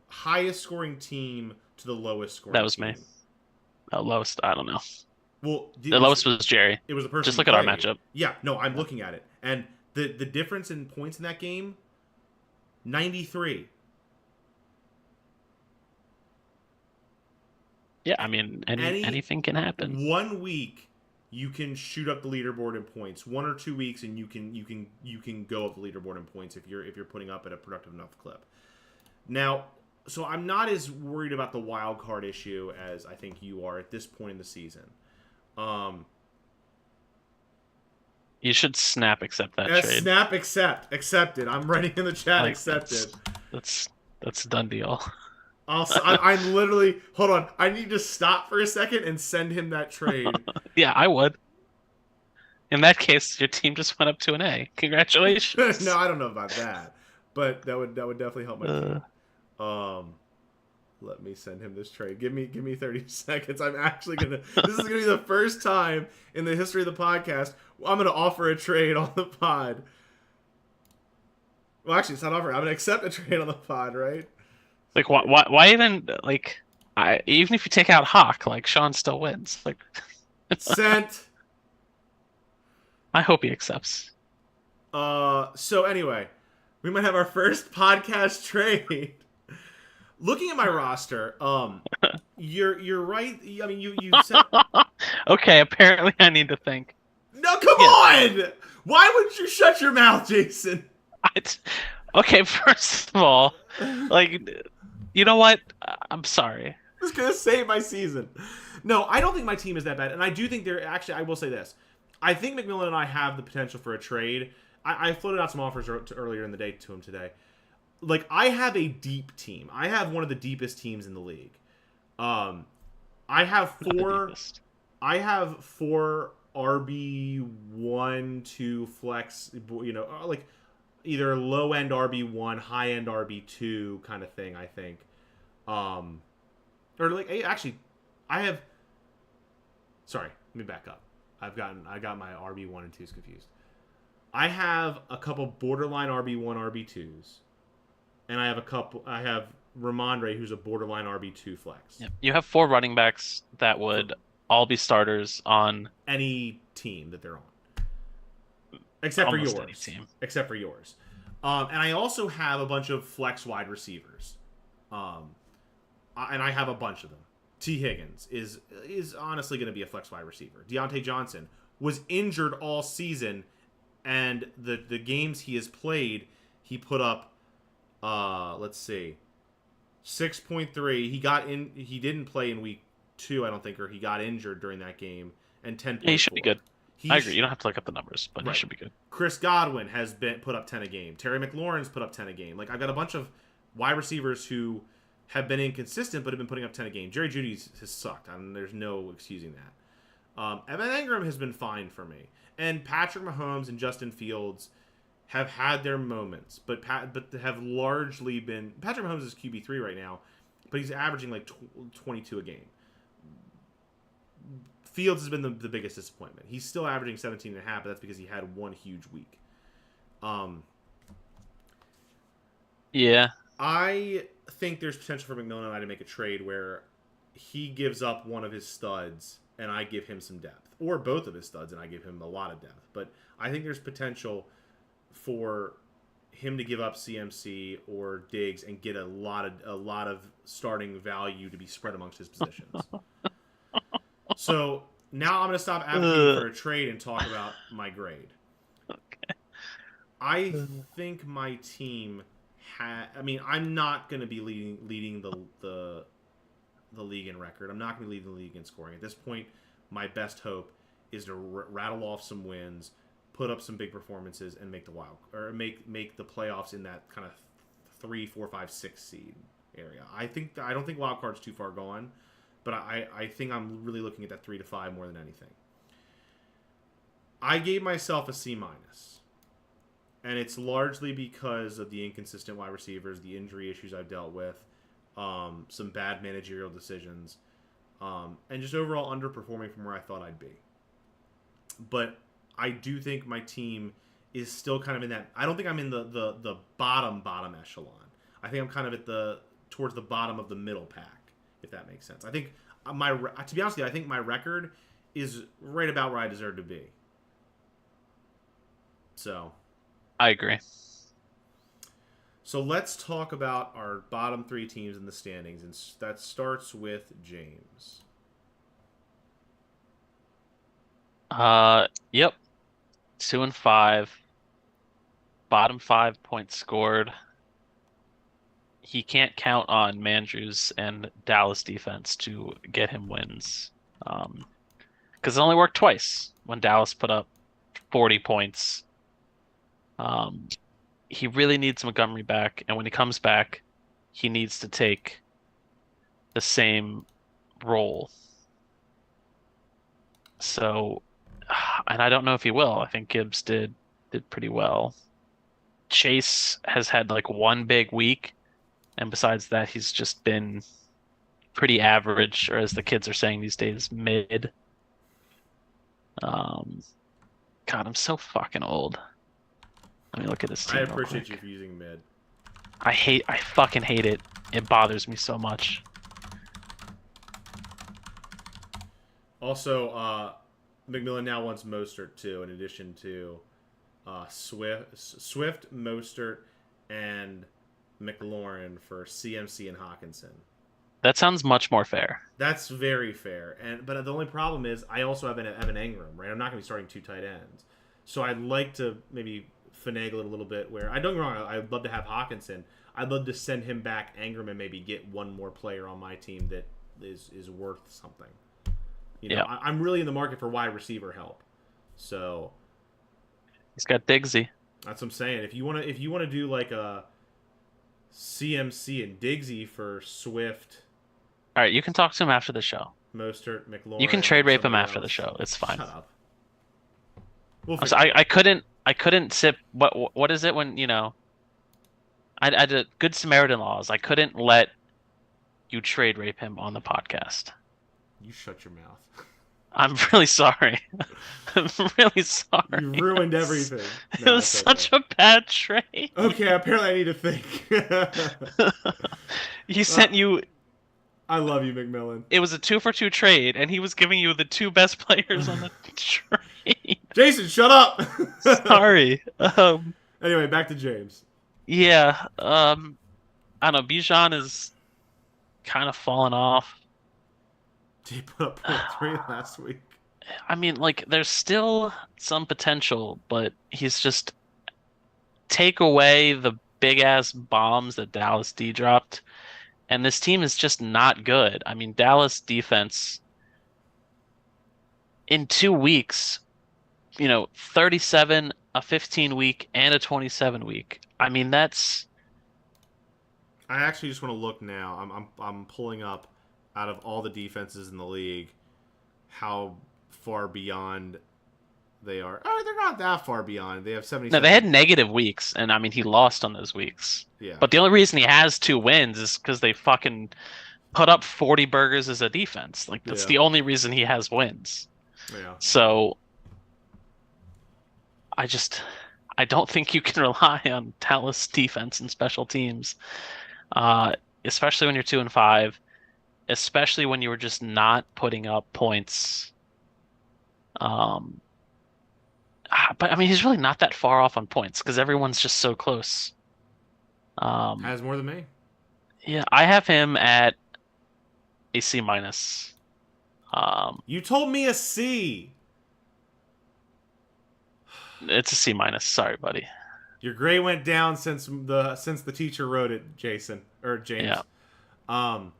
highest scoring team to the lowest scoring That was team. me. Lowest, I don't know. Well, the lowest was Jerry. It was the person. Just look at our matchup. Yeah, no, I'm looking at it, and the difference in points in that game, 93. Yeah, I mean, anything can happen. 1 week, you can shoot up the leaderboard in points. 1 or 2 weeks, and you can go up the leaderboard in points if you're putting up at a productive enough clip. Now, so I'm not as worried about the wild card issue as I think you are at this point in the season. You should snap accept that trade. Snap accepted. I'm writing in the chat accepted. That's a done deal. I'm literally, hold on. I need to stop for a second and send him that trade. Yeah, I would. In that case, your team just went up to an A. Congratulations. No, I don't know about that, but that would definitely help my team. Let me send him this trade. Give me 30 seconds. I'm actually gonna. This is gonna be the first time in the history of the podcast I'm gonna offer a trade on the pod. Well, actually, it's not offering. I'm gonna accept a trade on the pod, right? Like, why even, like, even if you take out Hawk, like, Sean still wins. Like, sent. I hope he accepts. So anyway, we might have our first podcast trade. Looking at my roster, you're right. I mean, you said. Okay, apparently I need to think. No, come on! Why wouldn't you shut your mouth, Jason? Okay, first of all, like, you know what? I'm sorry. I'm just gonna save my season. No, I don't think my team is that bad, and I do think they're actually. I will say this: I think McMillan and I have the potential for a trade. I floated out some offers earlier in the day to him today. Like, I have a deep team. I have one of the deepest teams in the league. I have four RB1, 2 flex. Like either low end RB1, high end RB2 kind of thing. I think, or like actually, I have. Sorry, let me back up. I got my RB1 and 2s confused. I have a couple borderline RB1, RB2s. And I have Ramondre, who's a borderline RB2 flex. Yep. You have 4 running backs that would all be starters on any team that they're on. Except for yours. Any team. Except for yours. And I also have a bunch of flex wide receivers. And I have a bunch of them. T. Higgins is honestly going to be a flex wide receiver. Deontay Johnson was injured all season, and the games he has played, he put up let's see, 6.3. He didn't play in week 2, I don't think, or he got injured during that game. And 10.4. Yeah, he should be good. I agree. You don't have to look up the numbers, but he should be good. Chris Godwin has put up 10 a game. Terry McLaurin's put up 10 a game. Like, I've got a bunch of wide receivers who have been inconsistent, but have been putting up 10 a game. Jerry Jeudy has sucked. I mean, there's no excusing Evan Engram has been fine for me, and Patrick Mahomes and Justin Fields have had their moments, but have largely been. Patrick Mahomes is QB3 right now, but he's averaging like 22 a game. Fields has been the biggest disappointment. He's still averaging 17 and a half, but that's because he had one huge week. Yeah. I think there's potential for McMillan and I to make a trade where he gives up one of his studs and I give him some depth, or both of his studs and I give him a lot of depth. But I think there's potential for him to give up CMC or Diggs and get a lot of starting value to be spread amongst his positions. So now I'm going to stop advocating for a trade and talk about my grade. Okay. I think my team I'm not going to be leading the league in record. I'm not going to be leading the league in scoring. At this point, my best hope is to rattle off some wins, put up some big performances, and make the playoffs in that kind of 3, 4, 5, 6 seed area. I don't think wild card's too far gone, but I think I'm really looking at that 3 to 5 more than anything. I gave myself a C minus. And it's largely because of the inconsistent wide receivers, the injury issues I've dealt with, some bad managerial decisions, and just overall underperforming from where I thought I'd be. But I do think my team is still kind of in that. I don't think I'm in the bottom echelon. I think I'm kind of towards the bottom of the middle pack, if that makes sense. I think to be honest with you, I think my record is right about where I deserve to be. So. I agree. So let's talk about our bottom 3 teams in the standings, and that starts with James. Yep. 2 and 5. Bottom 5 points scored. He can't count on Mandrews and Dallas defense to get him wins. Because it only worked twice when Dallas put up 40 points. He really needs Montgomery back, and when he comes back, he needs to take the same role. So, and I don't know if he will. I think Gibbs did pretty well. Chase has had like one big week, and besides that, he's just been pretty average, or as the kids are saying these days, mid. God, I'm so fucking old. Let me look at this team. I appreciate you for using mid. I fucking hate it. It bothers me so much. Also, McMillan now wants Mostert too, in addition to Swift, Mostert, and McLaurin for CMC and Hawkinson. That sounds much more fair. That's very fair. But the only problem is I also have Evan Engram, right? I'm not going to be starting 2 tight ends. So I'd like to maybe finagle it a little bit where, I don't get me wrong, I'd love to have Hawkinson. I'd love to send him back Engram and maybe get one more player on my team that is worth something. I'm really in the market for wide receiver help. So he's got Diggsy. That's what I'm saying. If you want to do like a CMC and Diggsy for Swift. All right, you can talk to him after the show. Mostert, McLaurin. You can trade rape him after the show. It's fine. Shut up. I couldn't sip. What is it when I did good Samaritan laws. I couldn't let you trade rape him on the podcast. You shut your mouth. I'm really sorry. I'm really sorry. You ruined everything. It was such a bad trade. Okay, apparently I need to think. He sent you. I love you, McMillan. It was a 2-for-2 trade, and he was giving you the 2 best players on the trade. Jason, shut up. Sorry. Anyway, back to James. Yeah. I don't know. Bijan is kind of fallen off. He put up 0.3 last week. I mean, like, there's still some potential, but he's just take away the big ass bombs that Dallas D dropped, and this team is just not good. I mean, Dallas defense in 2 weeks, 37, a 15 week, and a 27 week. I mean, that's. I actually just want to look now. I'm pulling up out of all the defenses in the league how far beyond they are. Oh, they're not that far beyond. They have No, they had 77. negative weeks, and I mean he lost on those weeks. Yeah. But the only reason he has 2 wins is because they fucking put up 40 burgers as a defense. Like that's Yeah. the only reason he has wins. Yeah. So I just I don't think you can rely on Dallas defense and special teams, uh, especially when you're 2-5, especially when you were just not putting up points. Um, but I mean, he's really not that far off on points because everyone's just so close. Has more than me. Yeah, I have him at a C minus. You told me a C. It's a C minus. Sorry, buddy. Your grade went down since the teacher wrote it, Jason or James. Yeah. Um.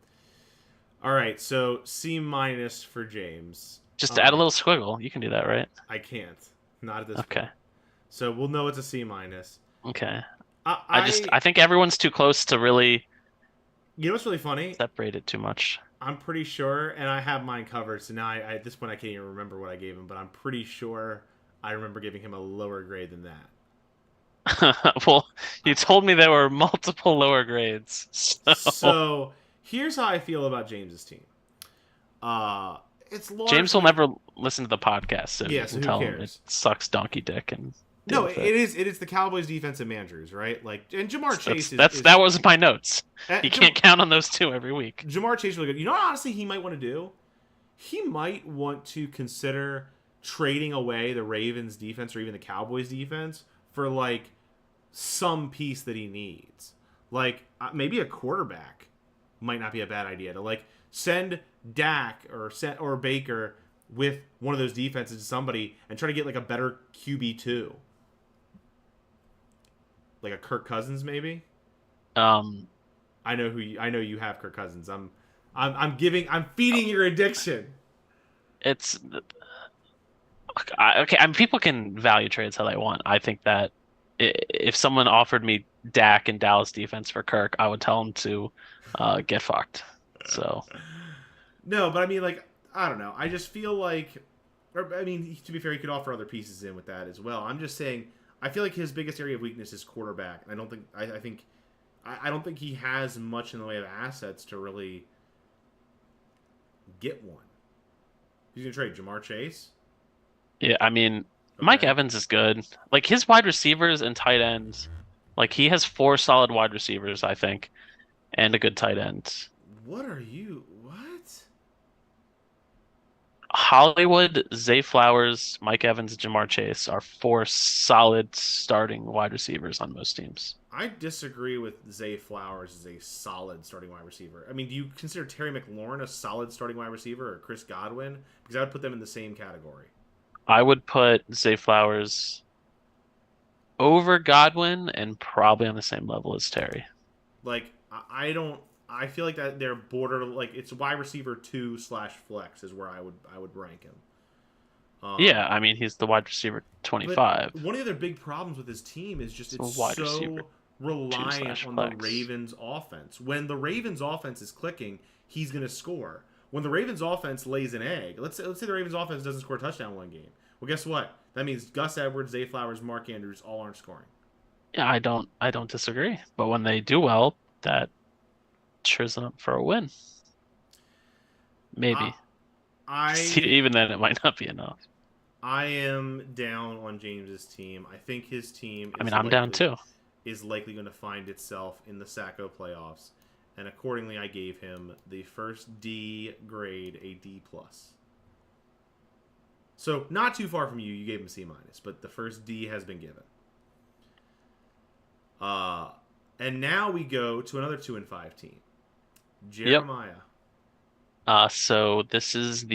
All right, so C minus for James. Just add a little squiggle. You can do that, right? I can't. Not at this Okay. point. So we'll know it's a C minus. Okay. I I think everyone's too close to really You know what's really funny? separate it too much. I'm pretty sure, and I have mine covered. So now at this point I can't even remember what I gave him, but I'm pretty sure I remember giving him a lower grade than that. Well, you told me there were multiple lower grades. So here's how I feel about James's team. It's largely... James will never listen to the podcast, so Yeah, you so can who tell him cares? it sucks donkey dick and deal No, with it is the Cowboys defensive managers, right? Like, and Jamar Chase that was my notes. You Jam- can't count on those two every week. Jamar Chase is really good. You know what honestly he might want to do? He might want to consider trading away the Ravens defense or even the Cowboys defense for like some piece that he needs. Like maybe a quarterback might not be a bad idea to like send Dak or Baker with one of those defenses to somebody and try to get like a better QB2. Like a Kirk Cousins maybe? I know you have Kirk Cousins. I'm feeding your addiction. It's okay. I mean, people can value trades how they want. I think that if someone offered me Dak and Dallas defense for Kirk, I would tell him to get fucked. So No, but I mean, like, I don't know. I just feel like, or, I mean, to be fair, he could offer other pieces in with that as well. I'm just saying, I feel like his biggest area of weakness is quarterback. I don't think I don't think he has much in the way of assets to really get one. He's gonna trade Jamar Chase. yeah, I mean, Okay. Mike Evans is good. Like his wide receivers and tight ends, like he has 4 solid wide receivers, I think, and a good tight end. What are you? What? Hollywood, Zay Flowers, Mike Evans, and Jamar Chase are 4 solid starting wide receivers on most teams. I disagree with Zay Flowers as a solid starting wide receiver. I mean, do you consider Terry McLaurin a solid starting wide receiver or Chris Godwin? Because I would put them in the same category. I would put Zay Flowers over Godwin and probably on the same level as Terry. Like, I don't. I feel like that they're border like it's wide receiver 2/flex is where I would rank him. Yeah, I mean he's the wide receiver 25. But one of the other big problems with his team is just it's wide so receiver reliant on the 2/flex. Ravens offense. When the Ravens offense is clicking, he's going to score. When the Ravens offense lays an egg, let's say the Ravens offense doesn't score a touchdown one game. Well, guess what? That means Gus Edwards, Zay Flowers, Mark Andrews all aren't scoring. Yeah, I don't disagree. But when they do well, that cheers them up for a win. Maybe. Even then it might not be enough. I am down on James's team. I think his team I'm down too. Is likely going to find itself in the Sacco playoffs. And accordingly, I gave him the first D grade, a D+. So, not too far from you. You gave him C-, but the first D has been given. And now we go to another 2-5 team. Jeremiah. So this is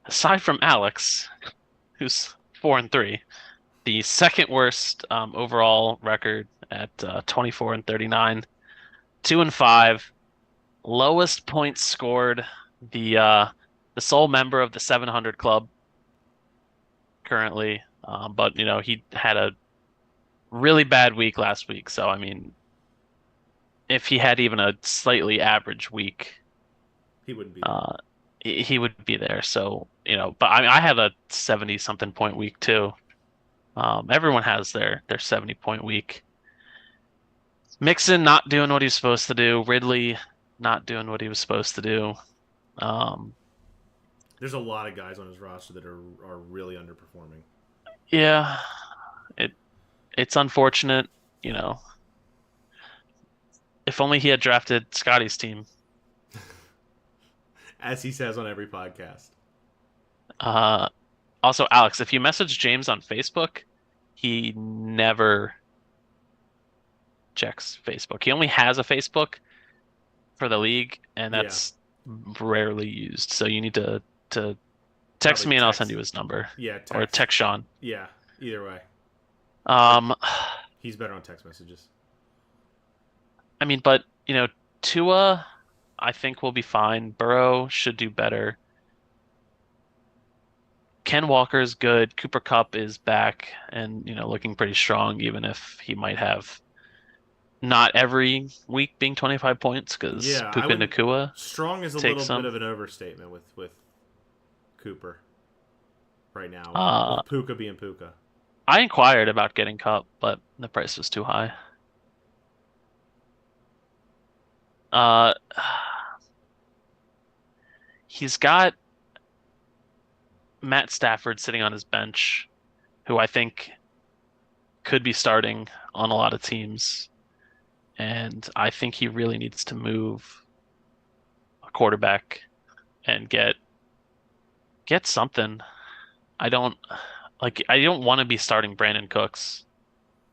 aside from Alex, who's 4-3, the second worst overall record at 24-39, 2-5, lowest points scored. The sole member of the 700 club currently, but he had a really bad week last week. So I mean, if he had even a slightly average week, he wouldn't be. he would be there. So, but I had a 70 something point week too. Everyone has their 70 point week. Mixon not doing what he's supposed to do. Ridley not doing what he was supposed to do. Um, There's a lot of guys on his roster that are really underperforming. yeah, it it's unfortunate. You know, if only he had drafted Scotty's team. As he says on every podcast. Uh, Also, Alex, if you message James on Facebook, he never checks Facebook. He only has a Facebook for the league, and Yeah. that's rarely used. So you need to text Probably me and I'll send text. you his number. Yeah, Or text. text Sean. Yeah, either way. But Um, he's better on text messages. I mean, but Tua, I think will be fine. Burrow should do better. Ken Walker's good. Cooper Kupp is back and looking pretty strong, even if he might have not every week being 25 points because Yeah, I Puka wouldn't. Nakua Strong is a little takes bit them. of an overstatement with Cooper right now, Uh, with Puka being Puka. I inquired about getting Cup, but the price was too high. Uh, he's got Matt Stafford sitting on his bench, who I think could be starting on a lot of teams, and I think he really needs to move a quarterback and get something. I don't I don't want to be starting Brandon Cooks.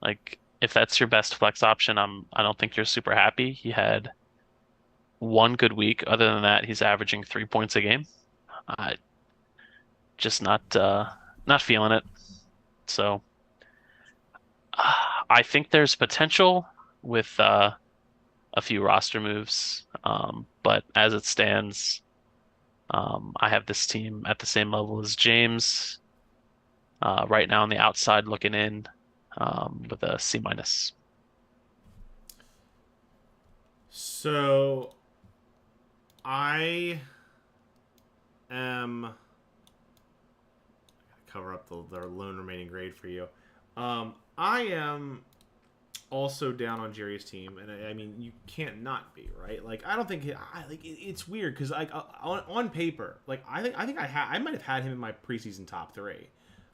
Like if that's your best flex option, I don't think you're super happy. He had one good week. Other than that, he's averaging 3 points a game. I just not feeling it. So I think there's potential with a few roster moves. But as it stands, I have this team at the same level as James. Right now on the outside looking in with a C minus. So I am cover up the lone remaining grade for you. I am also down on Jerry's team, and I mean you can't not be right. Like I don't think it's weird because like on paper, like I might have had him in my preseason top three.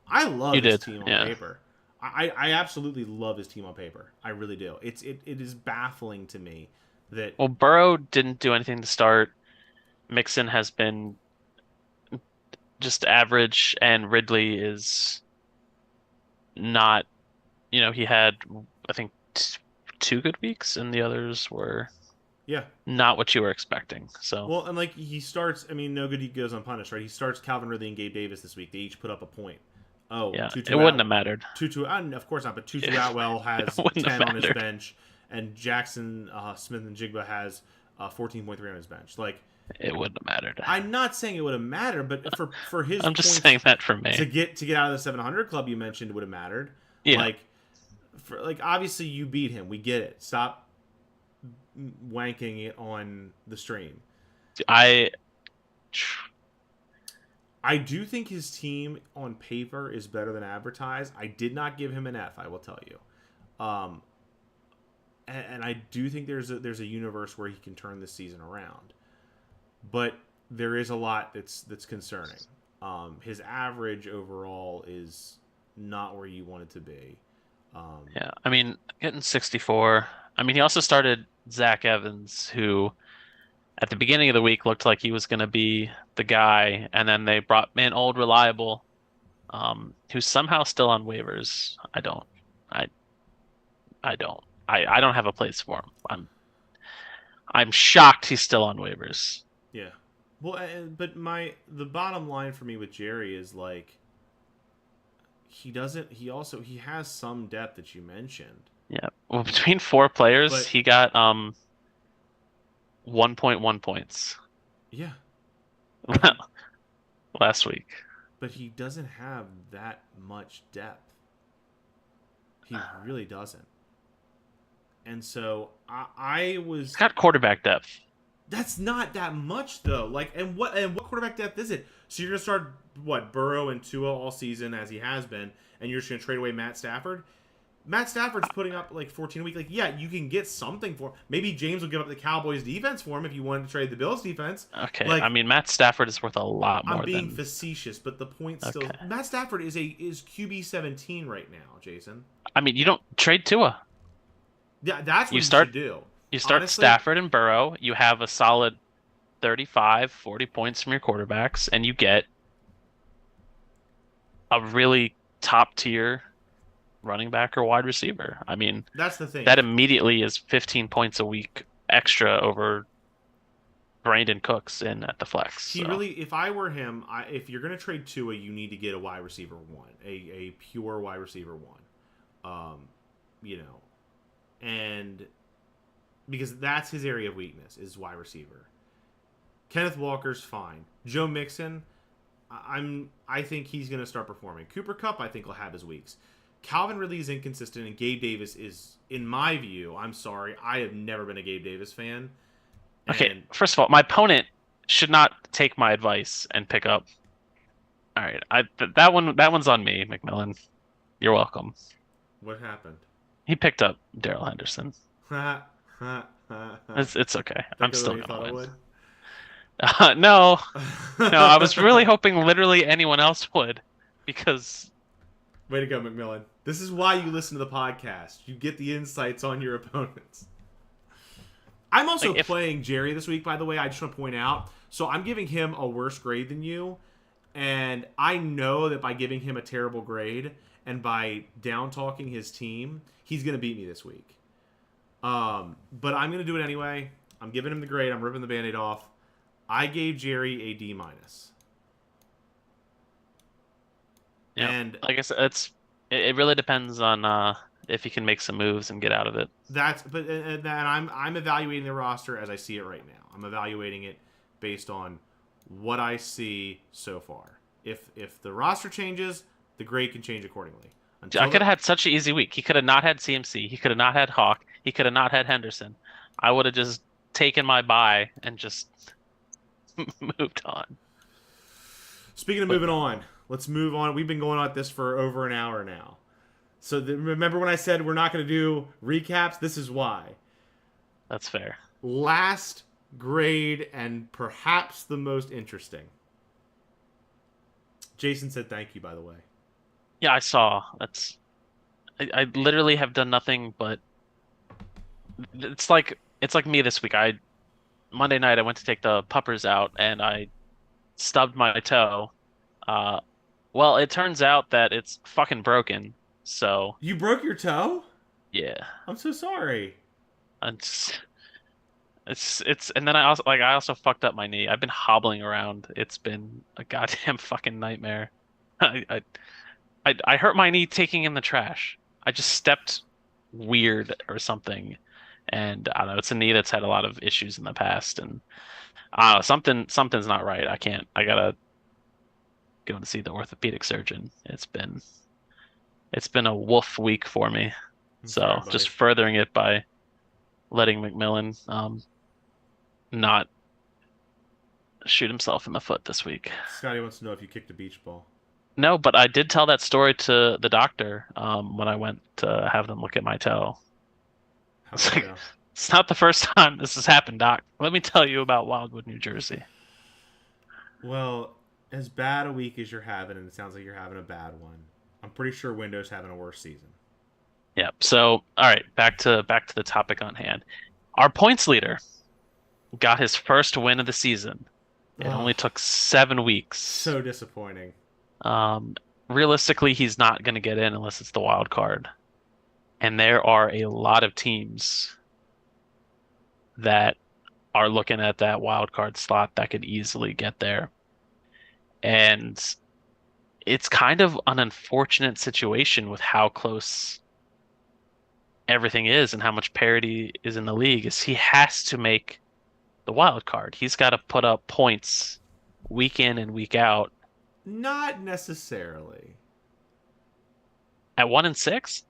I love You his did, team on yeah. paper. I absolutely love his team on paper. I really do. It is baffling to me that Well, Burrow didn't do anything to start. Mixon has been just average, and Ridley is not. He had I think two good weeks, and the others were yeah. not what you were expecting. So Well, and like he starts, I mean, no good he goes unpunished, right? He starts Calvin Ridley and Gabe Davis this week. They each put up a point. Oh, yeah, it Tutu wouldn't out, have mattered. Tutu, of course not, but Tutu It, Atwell it has wouldn't have 10 on his mattered. bench, and Jackson Smith and Jigba has 14.3 on his bench. Like, It wouldn't have mattered. I'm not saying it would have mattered, but for his I'm just points saying that for me. to get out of the 700 club you mentioned would have mattered. Yeah, Like, obviously you beat him, we get it. Stop wanking it on the stream. I I do think his team on paper is better than advertised. I did not give him an F, I will tell you. Um, and I do think there's a universe where he can turn this season around. But there is a lot that's concerning. His average overall is not where you want it to be. yeah. I mean, getting 64. I mean, he also started Zach Evans, who at the beginning of the week looked like he was going to be the guy, and then they brought in old reliable, who's somehow still on waivers. I I don't. I don't have a place for him. I'm shocked he's still on waivers. Yeah. Well, but the bottom line for me with Jerry is like he doesn't. He has some depth that you mentioned, Yeah. Well, between four players, but he got 1.1 points yeah, but he last week. but he doesn't have that much depth. He really doesn't. And so I was He's got quarterback depth. That's not that much though. Like, and what quarterback depth is it? So you're gonna start what Burrow and Tua all season as he has been, and you're just gonna trade away Matt Stafford. Matt Stafford's putting up like 14 a week. Like, yeah, you can get something for him. Maybe James will give up the Cowboys defense for him if you wanted to trade the Bills defense. Okay, Like, I mean Matt Stafford is worth a lot I'm more being than. facetious, but the point still, Okay, Matt Stafford is QB 17 right now, Jason. I mean you don't trade Tua. Yeah, that's what You you start should do. you start Honestly, Stafford and Burrow. You have a solid 35, 40 points from your quarterbacks, and you get a really top tier running back or wide receiver. I mean, that's the thing. that immediately is 15 points a week extra over Brandon Cooks in at the flex. He So really, if I were him, if you're going to trade Tua, you need to get a wide receiver one, a pure wide receiver one. You know, and because that's his area of weakness is wide receiver. Kenneth Walker's fine. Joe Mixon, I think he's going to start performing. Cooper Kupp, I think will have his weeks. Calvin Ridley is inconsistent, and Gabe Davis is, in my view, I'm sorry, I have never been a Gabe Davis fan. okay, And first of all, my opponent should not take my advice and pick up. All right, that one's on me, McMillan. You're welcome. what happened? He picked up Darrell Henderson. Did It's okay. that I'm go the still way you thought gonna it win. would? No, no, I was really hoping literally anyone else would, because Way to go, McMillan. This is why you listen to the podcast. You get the insights on your opponents. I'm also like if playing Jerry this week, by the way. I just want to point out. So I'm giving him a worse grade than you. And I know that by giving him a terrible grade and by down talking his team, he's going to beat me this week. But I'm going to do it anyway. I'm giving him the grade. I'm ripping the Band-Aid off. I gave Jerry a D minus. yeah, And like I said, it really depends on if you can make some moves and get out of it. and I'm evaluating the roster as I see it right now. I'm evaluating it based on what I see so far. If the roster changes, the grade can change accordingly. I Until could the, have had such an easy week. He could have not had CMC. He could have not had Hawk. He could have not had Henderson. I would have just taken my bye and just moved on. Speaking of But moving on, let's move on. We've been going on at this for over an hour now. So remember when I said we're not going to do recaps? This is why. that's fair. Last grade and perhaps the most interesting. Jason said thank you, by the way. Yeah, I saw. I literally have done nothing but it's like me this week. Monday night I went to take the puppers out and I stubbed my toe. Uh, well, it turns out that it's fucking broken. So You broke your toe? yeah, I'm so sorry. it's and then I also fucked up my knee. I've been hobbling around. It's been a goddamn fucking nightmare. I I I hurt my knee taking in the trash. I just stepped weird or something, and I don't know. It's a knee that's had a lot of issues in the past, and something's not right. I gotta go and see the orthopedic surgeon. It's been a wolf week for me. I'm sorry, So buddy. just furthering it by letting McMillan not shoot himself in the foot this week. Scotty wants to know if you kicked a beach ball. No, but I did tell that story to the doctor when I went to have them look at my toe. How'd It's that like, go? it's not the first time this has happened, Doc. Let me tell you about Wildwood, New Jersey. Well, as bad a week as you're having, and it sounds like you're having a bad one, I'm pretty sure Windows having a worse season. Yep. So, all right, back to the topic on hand. Our points leader got his first win of the season. It Oh, only took 7 weeks. so disappointing. Um, Realistically, he's not going to get in unless it's the wild card. And there are a lot of teams that are looking at that wild card slot that could easily get there. And it's kind of an unfortunate situation with how close everything is and how much parity is in the league is he has to make the wild card. He's got to put up points week in and week out. Not necessarily. At 1-6,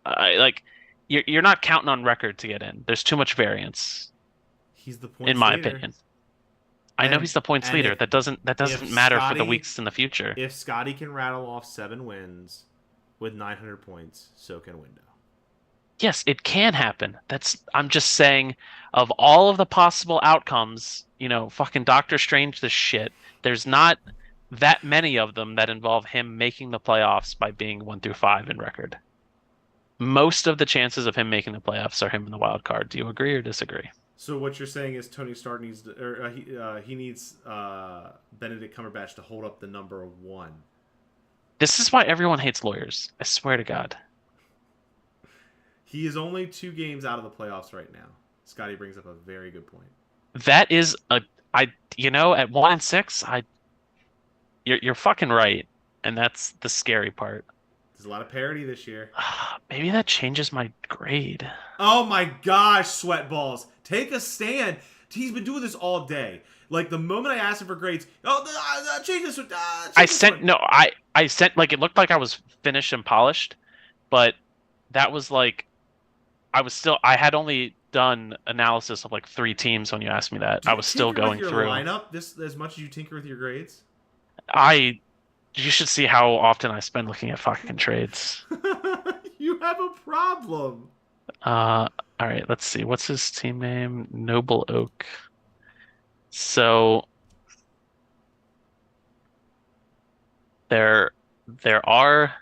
you're not counting on record to get in. There's too much variance, He's the in points my leader. opinion. I know And he's the points and leader. if That doesn't if matter for the Scotty weeks in the future. if Scotty can rattle off 7 wins with 900 points, so can Window. Yes, it can happen. I'm just saying of all of the possible outcomes, fucking Doctor Strange this shit, there's not that many of them that involve him making the playoffs by being 1 through 5 in record. Most of the chances of him making the playoffs are him in the wild card. Do you agree or disagree? So what you're saying is Tony Stark needs to, or he needs Benedict Cumberbatch to hold up the number one. This is why everyone hates lawyers. I swear to God. He is only 2 games out of the playoffs right now. Scotty brings up a very good point. That is at 1 and 6, you're fucking right, and that's the scary part. There's a lot of parity this year. Maybe that changes my grade. Oh my gosh, Sweatballs. Take a stand. He's been doing this all day. Like the moment I asked him for grades, change this. I sent like it looked like I was finished and polished, but that was like I had only done analysis of like 3 teams when you asked me that. I was still going with your through. Lineup this as much as you tinker with your grades. You should see how often I spend looking at fucking trades. You have a problem. All right, let's see. What's his team name? Noble Oak. So there are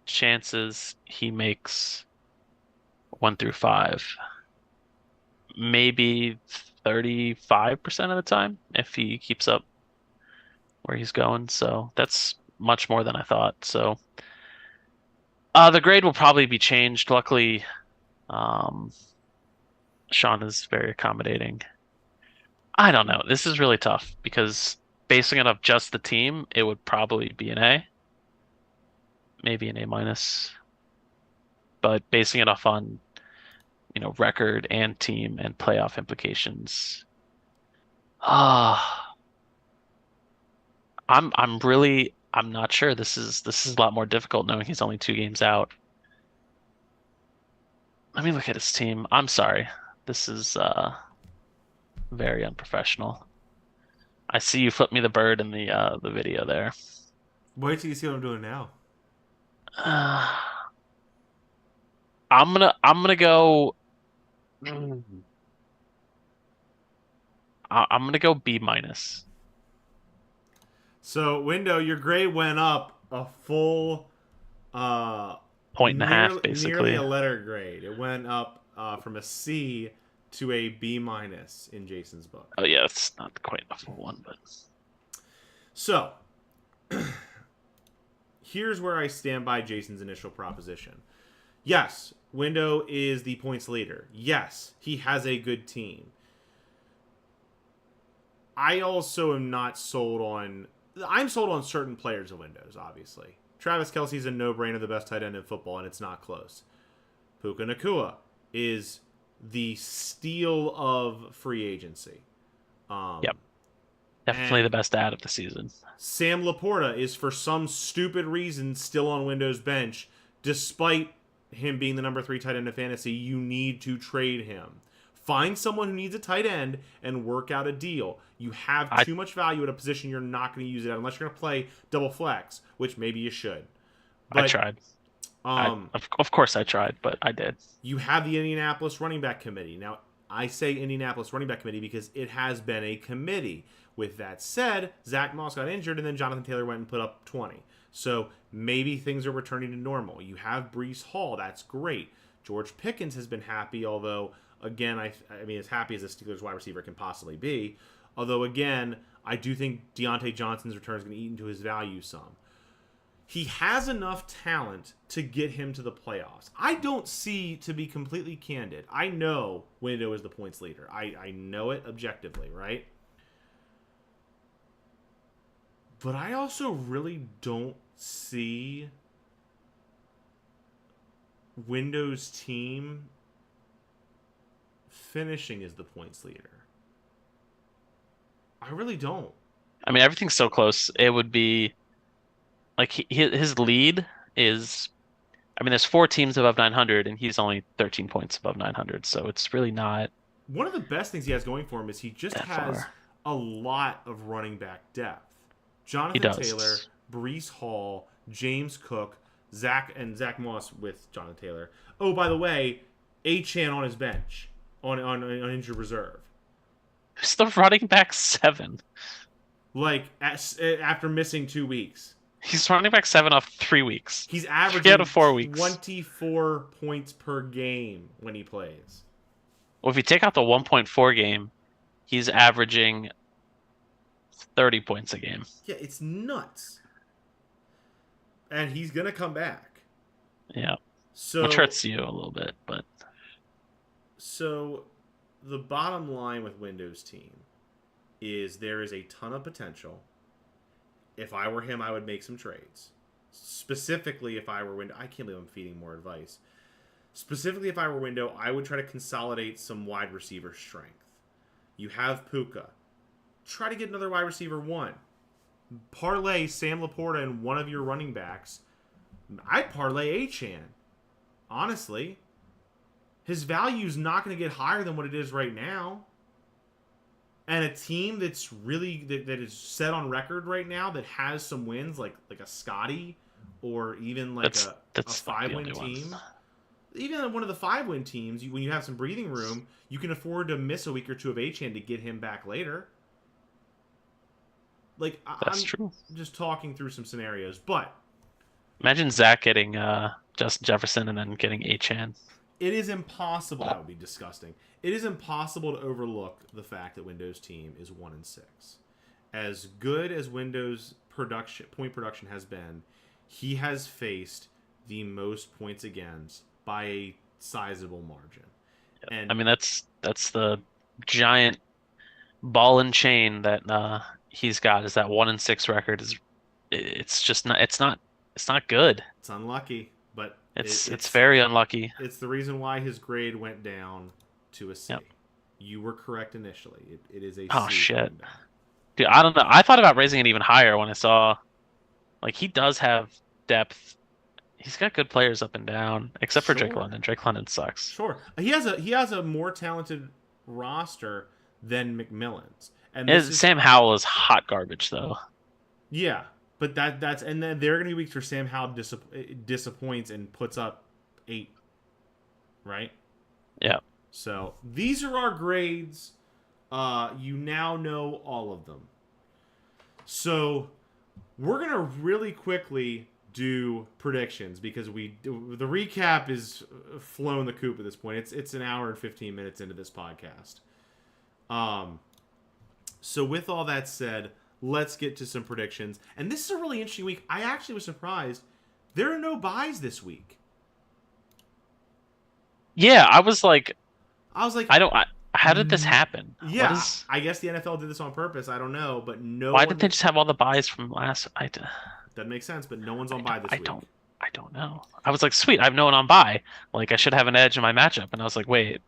chances he makes 1 through 5. Maybe 35% of the time if he keeps up where he's going. So that's much more than I thought. So the grade will probably be changed. Luckily, Sean is very accommodating. I don't know. This is really tough because basing it off just the team, it would probably be an A, maybe an A minus. But basing it off on, record and team and playoff implications, I'm not sure. This is a lot more difficult knowing he's only 2 games out. Let me look at his team. I'm sorry. This is very unprofessional. I see you flip me the bird in the video there. Wait till you see what I'm doing now. I'm gonna go. I'm gonna go B minus. So, Window, your grade went up a full Point and a half, basically. Nearly a letter grade. It went up from a C to a B minus in Jason's book. Oh yeah, it's not quite a full one, but so here's where I stand by Jason's initial proposition. Yes, Window is the points leader. Yes, he has a good team. I also am not sold on... I'm sold on certain players of Windows, obviously. Travis Kelce's a no-brainer, the best tight end in football, and it's not close. Puka Nacua is the steal of free agency. Yep. Definitely the best ad of the season. Sam Laporta is, for some stupid reason, still on Windows' bench. Despite him being the number 3 tight end in fantasy, you need to trade him. Find someone who needs a tight end and work out a deal. You have too much value at a position you're not going to use it at unless you're going to play double flex, which maybe you should. But, I tried. Of course I tried, but I did. You have the Indianapolis running back committee. Now, I say Indianapolis running back committee because it has been a committee. With that said, Zach Moss got injured, and then Jonathan Taylor went and put up 20. So maybe things are returning to normal. You have Breece Hall. That's great. George Pickens has been happy, although... Again, I mean, as happy as a Steelers wide receiver can possibly be. Although, again, I do think Deontay Johnson's return is going to eat into his value some. He has enough talent to get him to the playoffs. I don't see, to be completely candid, I know Window is the points leader. I know it objectively, right? But I also really don't see Window's team finishing as the points leader. I really don't. I mean, everything's so close. It would be like his lead is. I mean, there's 4 teams above 900, and he's only 13 points above 900. So it's really not. One of the best things he has going for him is he just has a lot of running back depth. He Jonathan Taylor, does. Brees Hall, James Cook, Zach Moss with Jonathan Taylor. Oh, by the way, Achan on his bench on injured reserve. Who's the running back 7? Like after missing 2 weeks, He's running back 7 off 3 weeks. he's 3 out of averaging 4 weeks. 24 points per game when he plays. Well, if you take out the 1.4 game, he's averaging 30 points a game. Yeah, it's nuts. And he's gonna come back. Yeah. So Which hurts you a little bit, but So the bottom line with Windows Team is there is a ton of potential. If I were him, I would make some trades. Specifically, if I were Window, I can't believe I'm feeding more advice. Specifically, if I were Window, I would try to consolidate some wide receiver strength. You have Puka. Try to get another wide receiver 1. Parlay Sam Laporta and one of your running backs. I'd parlay Achan. Honestly. His value's not going to get higher than what it is right now. And a team that's really that is set on record right now that has some wins, like a Scotty, or even like a that's not the 5-win only team. one. Even one of the 5-win teams, when you have some breathing room, you can afford to miss a week or two of Achan to get him back later. Like That's I'm true. just talking through some scenarios, but Imagine Zach getting Justin Jefferson and then getting Achan. it is impossible. That would be disgusting. It is impossible to overlook the fact that Windows Team is 1-6. As good as Windows point production has been, he has faced the most points against by a sizable margin. And I mean, that's the giant ball and chain that he's got. Is that 1-6 record? It's just not. It's not good. it's unlucky, but It's very unlucky. it's the reason why his grade went down to a C. Yep. You were correct initially. It is a Oh, C. shit. going down. Dude, I don't know. I thought about raising it even higher when I saw, like, he does have depth. He's got good players up and down, except for Drake Sure. London. Drake London sucks. Sure, he has a more talented roster than McMillan's, and this is Sam Howell is hot garbage, though. yeah. But that's and then there are gonna be weeks where Sam Howell disappoints and puts up 8, right? Yeah. So these are our grades. You now know all of them. So we're gonna really quickly do predictions because the recap is flown the coop at this point. It's an hour and 15 minutes into this podcast. So with all that said, let's get to some predictions. And this is a really interesting week. I actually was surprised. There are no buys this week. Yeah, I was like, how did this happen? Yeah, What is, I guess the NFL did this on purpose. I don't know, but no. why didn't they just have all the buys from last? Doesn't make sense, but no one's on buy this week. I don't know. I was like, sweet, I have no one on buy. Like, I should have an edge in my matchup. And I was like, wait,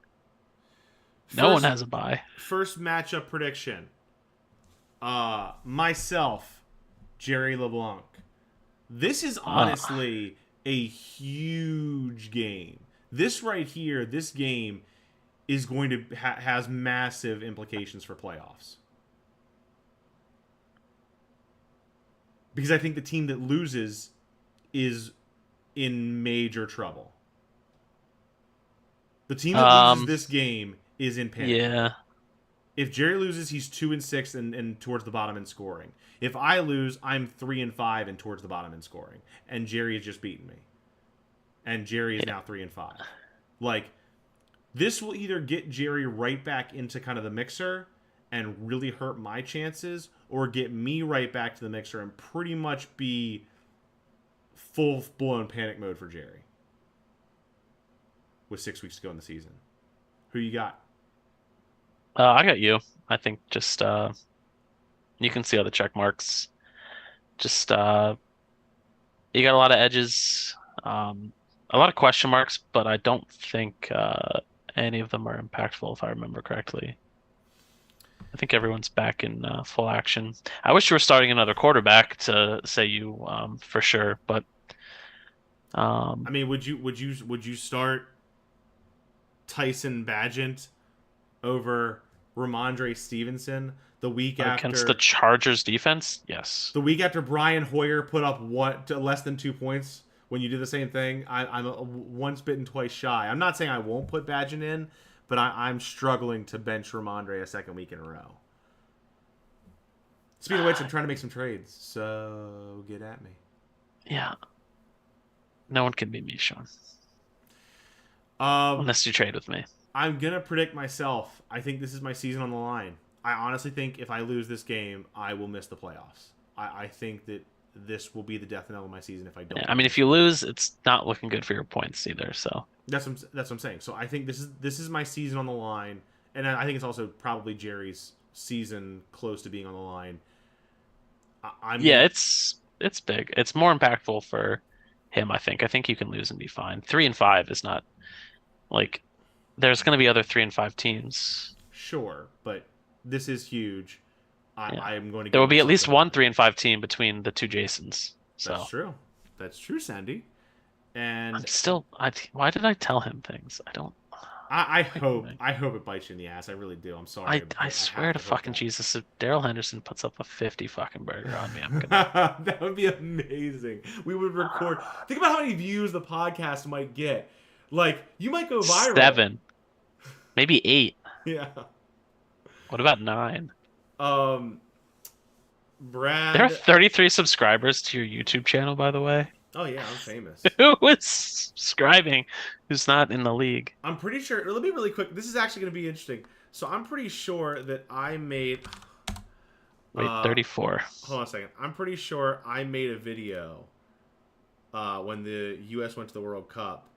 no one has a buy. First matchup prediction. Myself, Jerry LeBlanc. This is honestly a huge game. This right here, this game is going to has massive implications for playoffs. Because I think the team that loses is in major trouble. The team that loses this game is in panic. Yeah. If Jerry loses, he's 2-6 and towards the bottom in scoring. If I lose, I'm 3-5 and towards the bottom in scoring. And Jerry has just beaten me. And Jerry is now 3-5. Like, this will either get Jerry right back into kind of the mixer and really hurt my chances, or get me right back to the mixer and pretty much be full-blown panic mode for Jerry. With 6 weeks to go in the season. Who you got? I got you. I think just you can see all the check marks. Just you got a lot of edges, a lot of question marks, but I don't think any of them are impactful if I remember correctly. I think everyone's back in full action. I wish you were starting another quarterback to say you for sure, but I mean, would you start Tyson Bagent over Ramondre Stevenson the week Against the after Chargers defense? Yes. Brian Hoyer put up less than 2 points when you do the same thing. I'm once bitten, twice shy. I'm not saying I won't put Badgen in, but I'm struggling to bench Ramondre a second week in a row. Speaking of which, I'm trying to make some trades, so get at me. Yeah. No one can beat me, Sean. Um, Unless you trade with me. I'm gonna predict myself. I think this is my season on the line. I honestly think if I lose this game, I will miss the playoffs. I think that this will be the death knell of my season if I don't. Yeah, I mean, if you lose, it's not looking good for your points either. So That's what I'm saying. So I think this is my season on the line, and I think it's also probably Jerry's season close to being on the line. yeah, it's big. It's more impactful for him, I think. I think you can lose and be fine. 3-5 is not like there's going to be other 3-5 teams. Sure, but this is huge. Yeah. I am going to. There will be at least one there. 3-5 team between the two Jasons. So That's true. That's true, Sandy. And I'm still. Why did I tell him things? I don't. I hope it bites you in the ass. I really do. I'm sorry. I swear to fucking Jesus, if Daryl Henderson puts up a 50 fucking burger on me, I'm gonna. That would be amazing. We would record. Think about how many views the podcast might get. Like you might go viral. 7, maybe 8. Yeah. What about 9? Brad. There are 33 subscribers to your YouTube channel, by the way. Oh yeah, I'm famous. Who is subscribing? Who's not in the league? I'm pretty sure. Let me really quick. This is actually going to be interesting. So I'm pretty sure that I made. Wait, 34. Hold on a second. I'm pretty sure I made a video when the U.S. went to the World Cup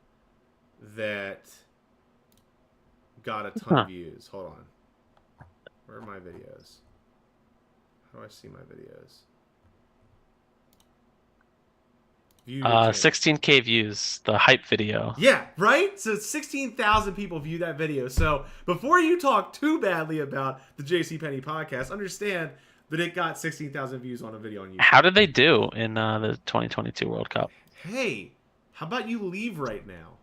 that got a ton of views. Hold on. Where are my videos? How do I see my videos? 16K views, the hype video. Yeah, right? So 16,000 people view that video. So before you talk too badly about the JC Penny podcast, understand that it got 16,000 views on a video on YouTube. How did they do in the 2022 World Cup? Hey, how about you leave right now?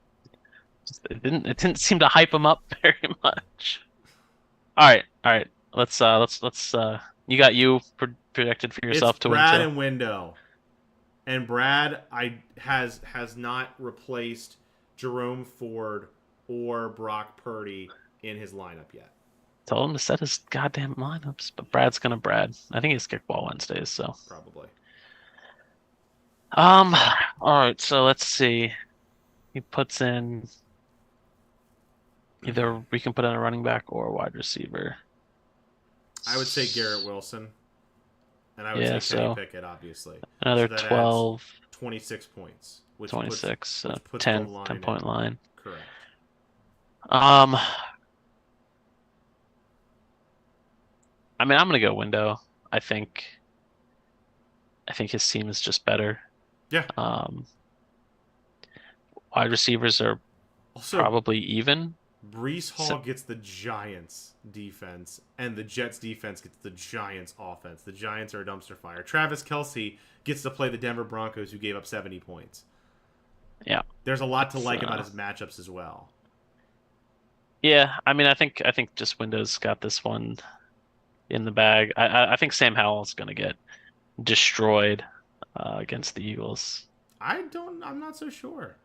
It didn't seem to hype them up very much. All right. Let's you got projected for yourself to win. Brad and Window. And Brad has not replaced Jerome Ford or Brock Purdy in his lineup yet. Tell him to set his goddamn lineups, but Brad's gonna Brad. I think he's kickball Wednesdays, so probably. All right, so let's see. He puts in either we can put in a running back or a wide receiver. I would say Garrett Wilson. And I would say Kenny Pickett, obviously. Another 12. 26 points. Which 26, puts 10-point line. Correct. I mean, I'm gonna go Window. I think his team is just better. Yeah. Wide receivers are also probably even. Breece Hall gets the Giants defense, and the Jets defense gets the Giants offense. The Giants are a dumpster fire. Travis Kelce gets to play the Denver Broncos, who gave up 70 points. Yeah. There's a lot to like about his matchups as well. Yeah, I mean, I think just Windows got this one in the bag. I think Sam Howell's going to get destroyed against the Eagles. I'm not so sure.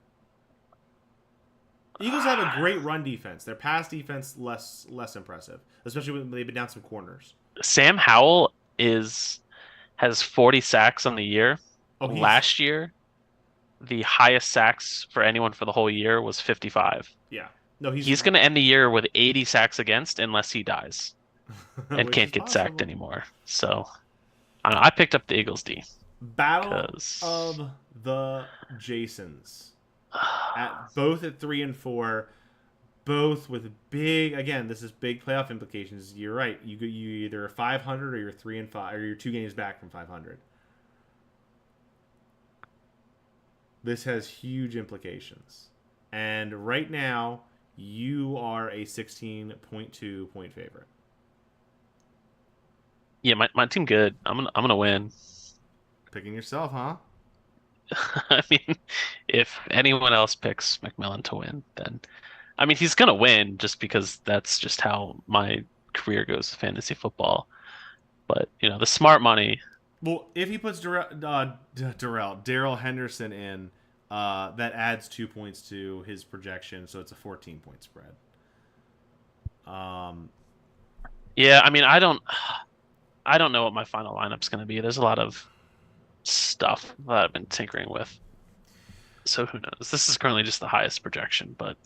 Eagles have a great run defense. Their pass defense less impressive, especially when they've been down some corners. Sam Howell has 40 sacks on the year. Last year, the highest sacks for anyone for the whole year was 55. Yeah. No, he's going to end the year with 80 sacks against unless he dies and can't get sacked anymore. So I picked up the Eagles D. Battle of the Jasons. Both at 3 and 4, both with big. Again, this is big playoff implications. You're right. You either 500 or you're 3 and 5, or you're 2 games back from 500. This has huge implications, and right now you are a 16.2 point favorite. Yeah, my team good. I'm gonna win. Picking yourself, huh? I mean, if anyone else picks McMillan to win, then I mean he's gonna win just because that's just how my career goes with fantasy football. But the smart money. Well, if he puts Daryl Henderson in, that adds 2 points to his projection, so it's a 14-point spread. Yeah, I mean, I don't know what my final lineup's going to be. There's a lot of stuff that I've been tinkering with. So who knows? This is currently just the highest projection, but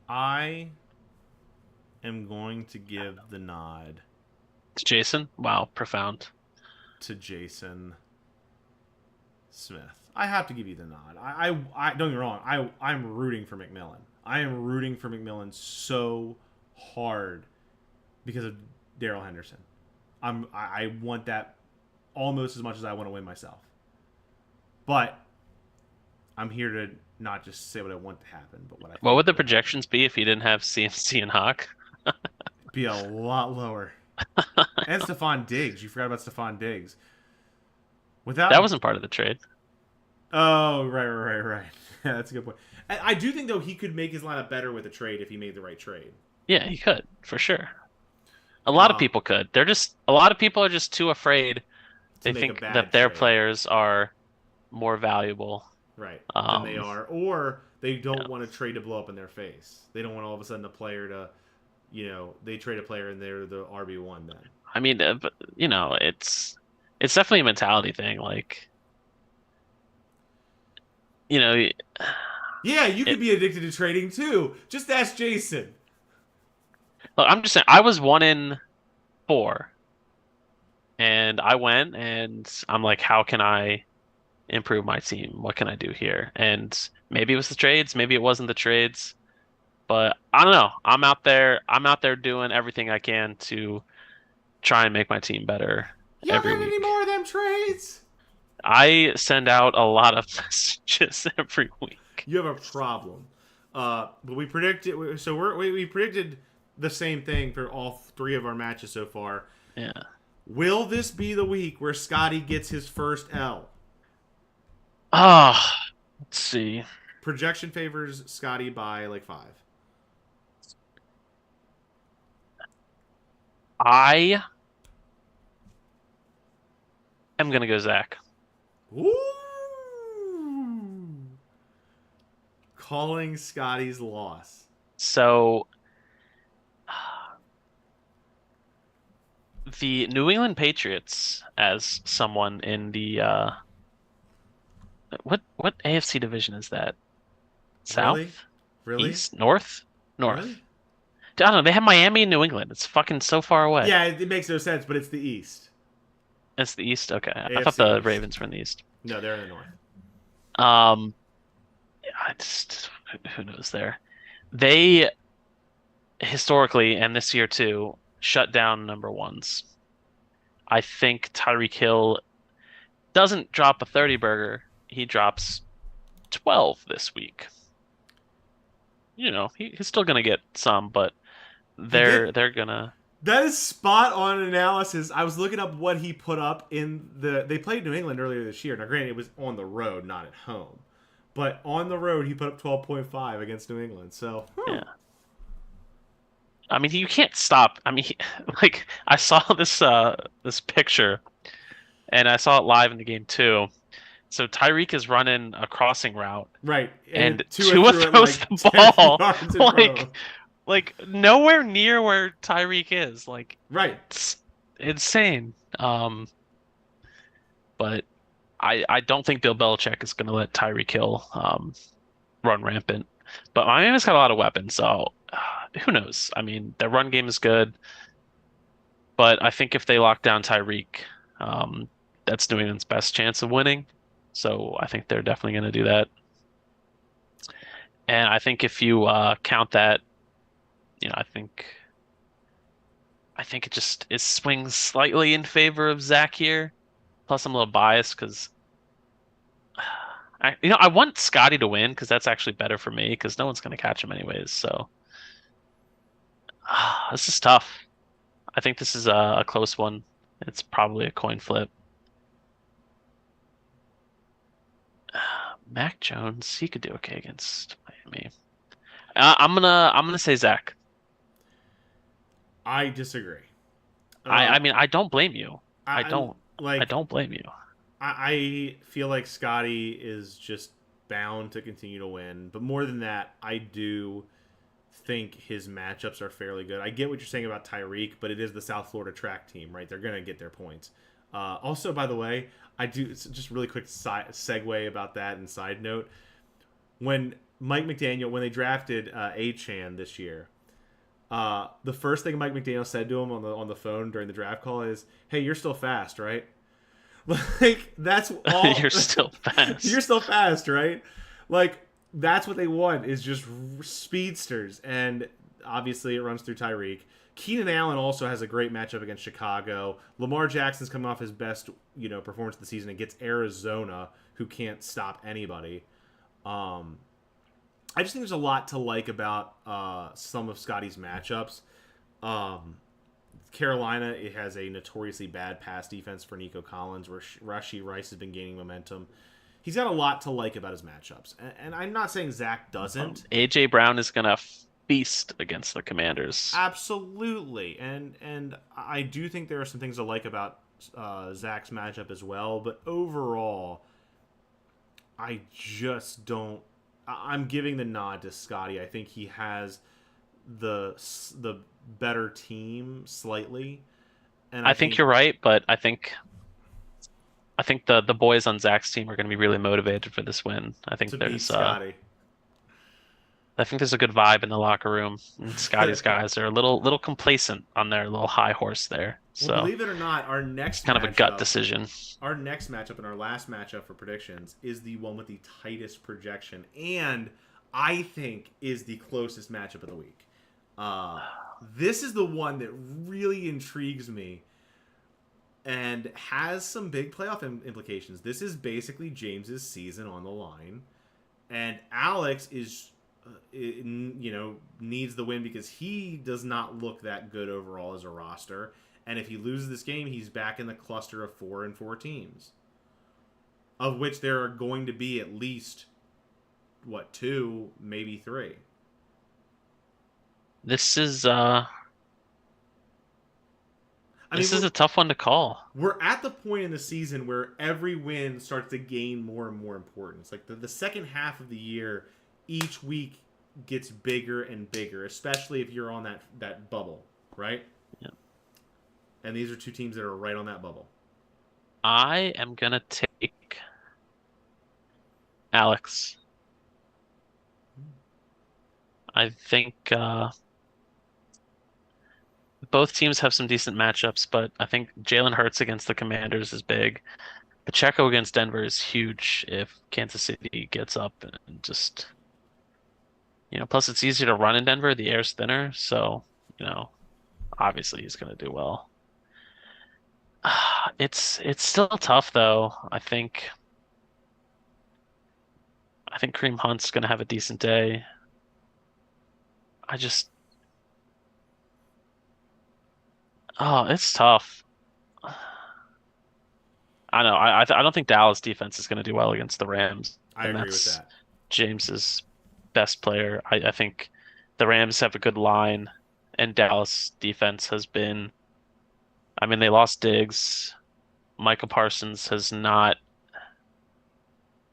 I am going to give the nod it's Jason. Wow, profound. to Jason Smith. I have to give you the nod. I don't get me wrong. I'm rooting for McMillan. I am rooting for McMillan so hard because of Daryl Henderson. I want that almost as much as I want to win myself. But I'm here to not just say what I want to happen, but What would the projections be if you didn't have CMC and Hawk? Be a lot lower. And Stephon Diggs. You forgot about Stephon Diggs. That wasn't part of the trade. Oh, right. Yeah, that's a good point. I do think, though, he could make his lineup better with a trade if he made the right trade. Yeah, he could, for sure. A lot of people could. A lot of people are just too afraid. They think that their players are more valuable. Right, than they are. Or they don't want to trade to blow up in their face. They don't want all of a sudden a player to, they trade a player and they're the RB1 then. I mean, but, it's definitely a mentality thing. Like, yeah, you could be addicted to trading too. Just ask Jason. Look, I'm just saying, I was 1-4, and I went, and I'm like, how can I improve my team? What can I do here? And maybe it was the trades, maybe it wasn't the trades, but I don't know. I'm out there doing everything I can to try and make my team better every week. Any more of them trades? I send out a lot of messages every week. You have a problem. But we predicted, so we predicted the same thing for all three of our matches so far. Yeah. Will this be the week where Scotty gets his first L? Let's see. Projection favors Scotty by like 5. I am gonna go Zach. Ooh. Calling Scotty's loss. So the New England Patriots, as someone in the what AFC division is that? South? Really? East? North? Really? I don't know. They have Miami and New England. It's fucking so far away. Yeah, it makes no sense, but it's the East. It's the East? Okay. AFC I thought the East. Ravens were in the East. No, they're in the North. Who knows there? They historically, and this year too, shut down number ones. I think Tyreek Hill doesn't drop a 30 burger. He drops 12 this week. He's still gonna get some, but they're gonna. That is spot on analysis. I was looking up what he put up they played New England earlier this year. Now, granted, it was on the road, not at home. But on the road, he put up 12.5 against New England. So, yeah. I mean, you can't stop. I mean, I saw this picture, and I saw it live in the game too. So Tyreek is running a crossing route, right? And Tua throws the ball like nowhere near where Tyreek is. Like, right? It's insane. But I don't think Bill Belichick is going to let Tyreek Hill run rampant. But Miami's got a lot of weapons, so who knows? I mean, their run game is good, but I think if they lock down Tyreek, that's New England's best chance of winning. So I think they're definitely going to do that. And I think if you count that, I think it swings slightly in favor of Zach here. Plus, I'm a little biased because I want Scotty to win because that's actually better for me because no one's going to catch him anyways. So this is tough. I think this is a close one. It's probably a coin flip. Mac Jones, he could do okay against Miami. I'm gonna say Zach. I disagree. I mean, I don't blame you. I I don't. I like. don't blame you. I feel like Scotty is just bound to continue to win, but more than that, I do think his matchups are fairly good. I get what you're saying about Tyreek, but it is the South Florida track team, right? They're gonna get their points. Also, by the way, I do just really quick segue about that and side note when Mike McDaniel when they drafted Chan this year. The first thing Mike McDaniel said to him on the phone during the draft call is, "Hey, you're still fast, right?" Like that's all. You're still You're fast. still fast, right? Like that's what they want is just speedsters, and obviously it runs through Tyreek. Keenan Allen also has a great matchup against Chicago. Lamar Jackson's coming off his best, performance of the season and gets Arizona, who can't stop anybody. Um, I just think there's a lot to like about some of Scotty's matchups. Um, Carolina, it has a notoriously bad pass defense for Nico Collins, where Rashee Rice has been gaining momentum. He's got a lot to like about his matchups, and I'm not saying Zach doesn't. AJ Brown is gonna feast against the Commanders. Absolutely, and I do think there are some things to like about Zach's matchup as well. But overall, I just don't. I'm giving the nod to Scotty. I think he has the better team slightly, and I I think think you're right, but I think the boys on Zach's team are going to be really motivated for this win. to beat Scotty. I think there's a good vibe in the locker room. And Scotty's guys are a little complacent on their little high horse there. Well, So believe it or not, it's kind of a gut decision. our next matchup and our last matchup for predictions is the one with the tightest projection, and I think is the closest matchup of the week. This is the one that really intrigues me and has some big playoff implications. This is basically James's season on the line, and Alex is, needs the win because he does not look that good overall as a roster. And if he loses this game, he's back in the cluster of 4-4 teams, of which there are going to be at least two, maybe three. This is I this mean, is a tough one to call. we're at the point in the season where every win starts to gain more and more importance. Like the second half of the year, each week gets bigger and bigger, especially if you're on that bubble, right? Yeah. And these are two teams that are right on that bubble. I am gonna take Alex. I think both teams have some decent matchups, but I think Jalen Hurts against the Commanders is big. Pacheco against Denver is huge if Kansas City gets up and just, plus it's easier to run in Denver. The air's thinner, so, obviously he's going to do well. It's still tough though. I think Kareem Hunt's going to have a decent day. It's tough. I know. I don't think Dallas defense is going to do well against the Rams, I and agree with that's that. James's best player. I think the Rams have a good line, and Dallas defense has been. I mean, they lost Diggs. Michael Parsons has not.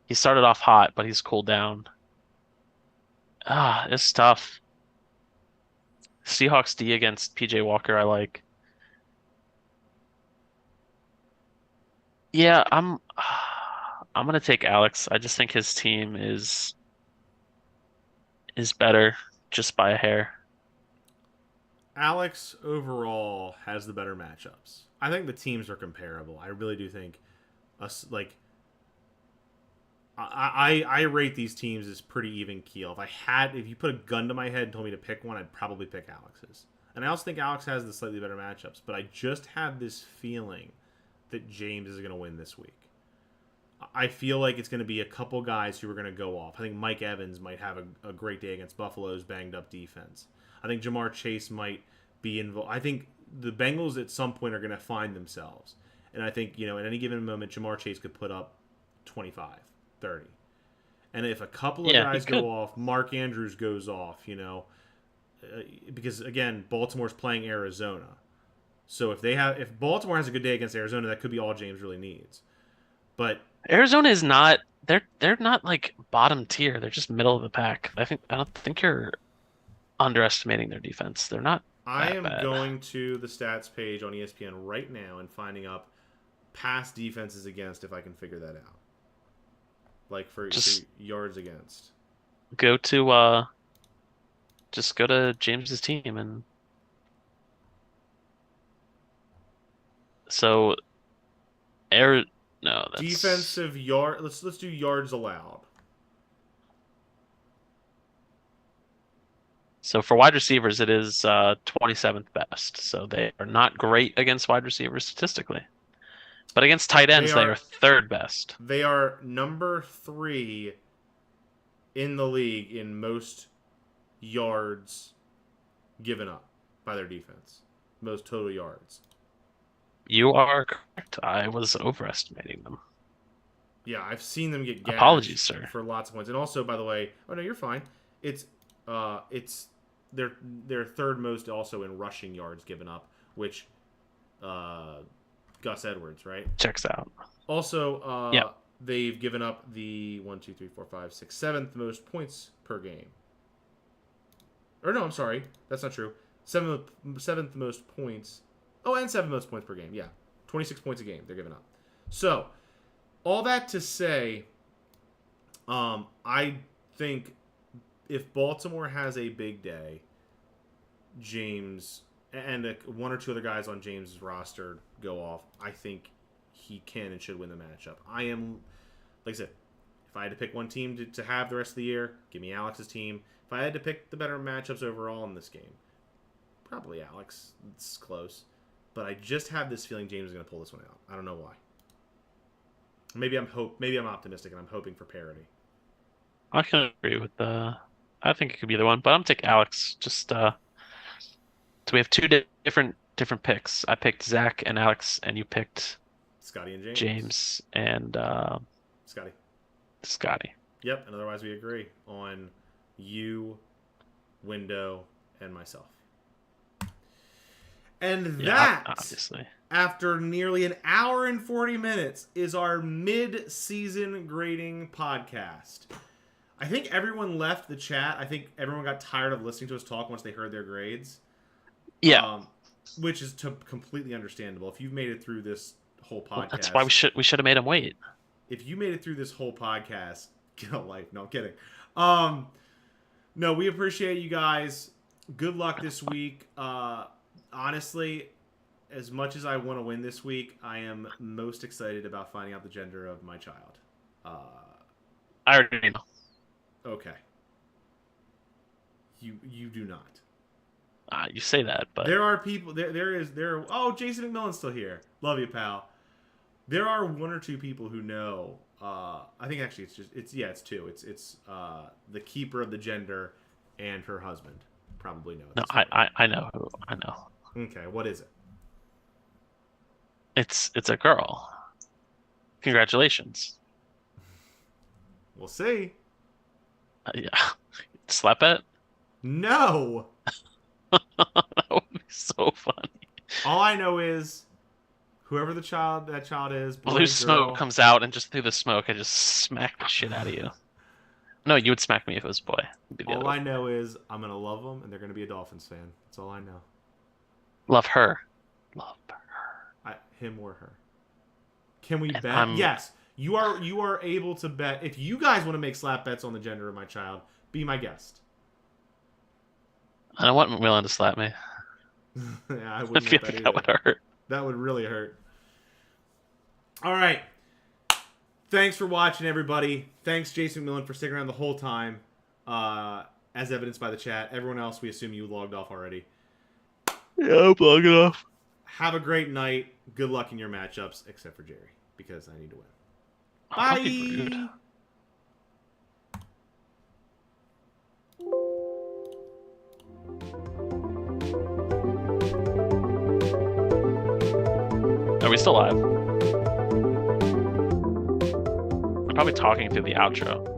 He started off hot, but he's cooled down. It's tough. Seahawks D against PJ Walker, I like. Yeah, I'm gonna take Alex. I just think his team is better just by a hair. Alex overall has the better matchups. I think the teams are comparable. I really do think us like I rate these teams as pretty even keel. If you put a gun to my head and told me to pick one, I'd probably pick Alex's. And I also think Alex has the slightly better matchups, but I just have this feeling that James is going to win this week. I feel like it's going to be a couple guys who are going to go off. I think Mike Evans might have a great day against Buffalo's banged up defense. I think Jamar Chase might be involved. I think the Bengals at some point are going to find themselves. And I think, at any given moment, Jamar Chase could put up 25, 30. And if a couple of guys go off, Mark Andrews goes off, because again, Baltimore's playing Arizona. So if Baltimore has a good day against Arizona, that could be all James really needs. But Arizona is not. They're not like bottom tier. They're just middle of the pack. I don't think you're underestimating their defense. They're not I that am bad. going to the stats page on ESPN right now and finding up past defenses against if I can figure that out. Like for Just yards against. go to just go to James's team and so air no, that's Defensive yard. Let's do yards allowed. so for wide receivers it is 27th best. So they are not great against wide receivers statistically. But against tight ends they are third best. They are number 3 in the league in most yards given up by their defense. Most total yards. You are correct. I was overestimating them. Yeah, I've seen them get gashed Apologies, sir. for lots of points. And also, by the way, oh no, you're fine. It's their third most also in rushing yards given up, which Gus Edwards, right? Checks out. Also, Yeah. they've given up the 1, 2, 3, 4, 5, 6, 7th most points per game. Or no, I'm sorry, that's not true. Seventh most points. Oh, and 7th most points per game. Yeah, 26 points a game they're giving up. So, all that to say, I think if Baltimore has a big day, James and one or two other guys on James' roster go off, I think he can and should win the matchup. I am, like I said, if I had to pick one team to have the rest of the year, give me Alex's team. If I had to pick the better matchups overall in this game, probably Alex. It's close. But I just have this feeling James is going to pull this one out. I don't know why. Maybe I'm optimistic and I'm hoping for parity. I can agree with I think it could be the one, but I'm taking Alex. Just so we have two different picks. I picked Zach and Alex, and you picked Scotty and James and Scotty. Yep, and otherwise we agree on you, Window, and myself. And that, obviously, after nearly an hour and 40 minutes, is our mid-season grading podcast. I think everyone left the chat. I think everyone got tired of listening to us talk once they heard their grades. Yeah. Which is completely understandable. If you've made it through this whole podcast... Well, that's why we should have made him wait. If you made it through this whole podcast, get a life. No, I'm kidding. No, we appreciate you guys. Good luck this week. Honestly, as much as I want to win this week, I am most excited about finding out the gender of my child. I already know. Okay. You do not. You say that, but there are people. Oh, Jason McMillan's still here. Love you, pal. There are one or two people who know. I think actually it's two. It's the keeper of the gender and her husband probably know. No, I know who. I know. Okay, what is it? It's a girl. Congratulations. We'll see. Yeah. Slap it? No. That would be so funny. All I know is whoever that child is, boy, Blue smoke comes out, and just through the smoke, I just smack the shit out of you. No, you would smack me if it was a boy. All I know is I'm gonna love them, and they're gonna be a Dolphins fan. That's all I know. Love her. Him or her. Can we bet? Yes. You are able to bet. If you guys want to make slap bets on the gender of my child, be my guest. I don't want McMillan to slap me. Yeah, I I wouldn't feel want that like either. that would hurt. That would really hurt. All right. Thanks for watching, everybody. Thanks, Jason McMillan, for sticking around the whole time, as evidenced by the chat. Everyone else, we assume you logged off already. Yeah, I'm logging off. Have a great night. Good luck in your matchups, except for Jerry, because I need to win. Bye. Don't be rude. Are we still live? I'm probably talking through the outro.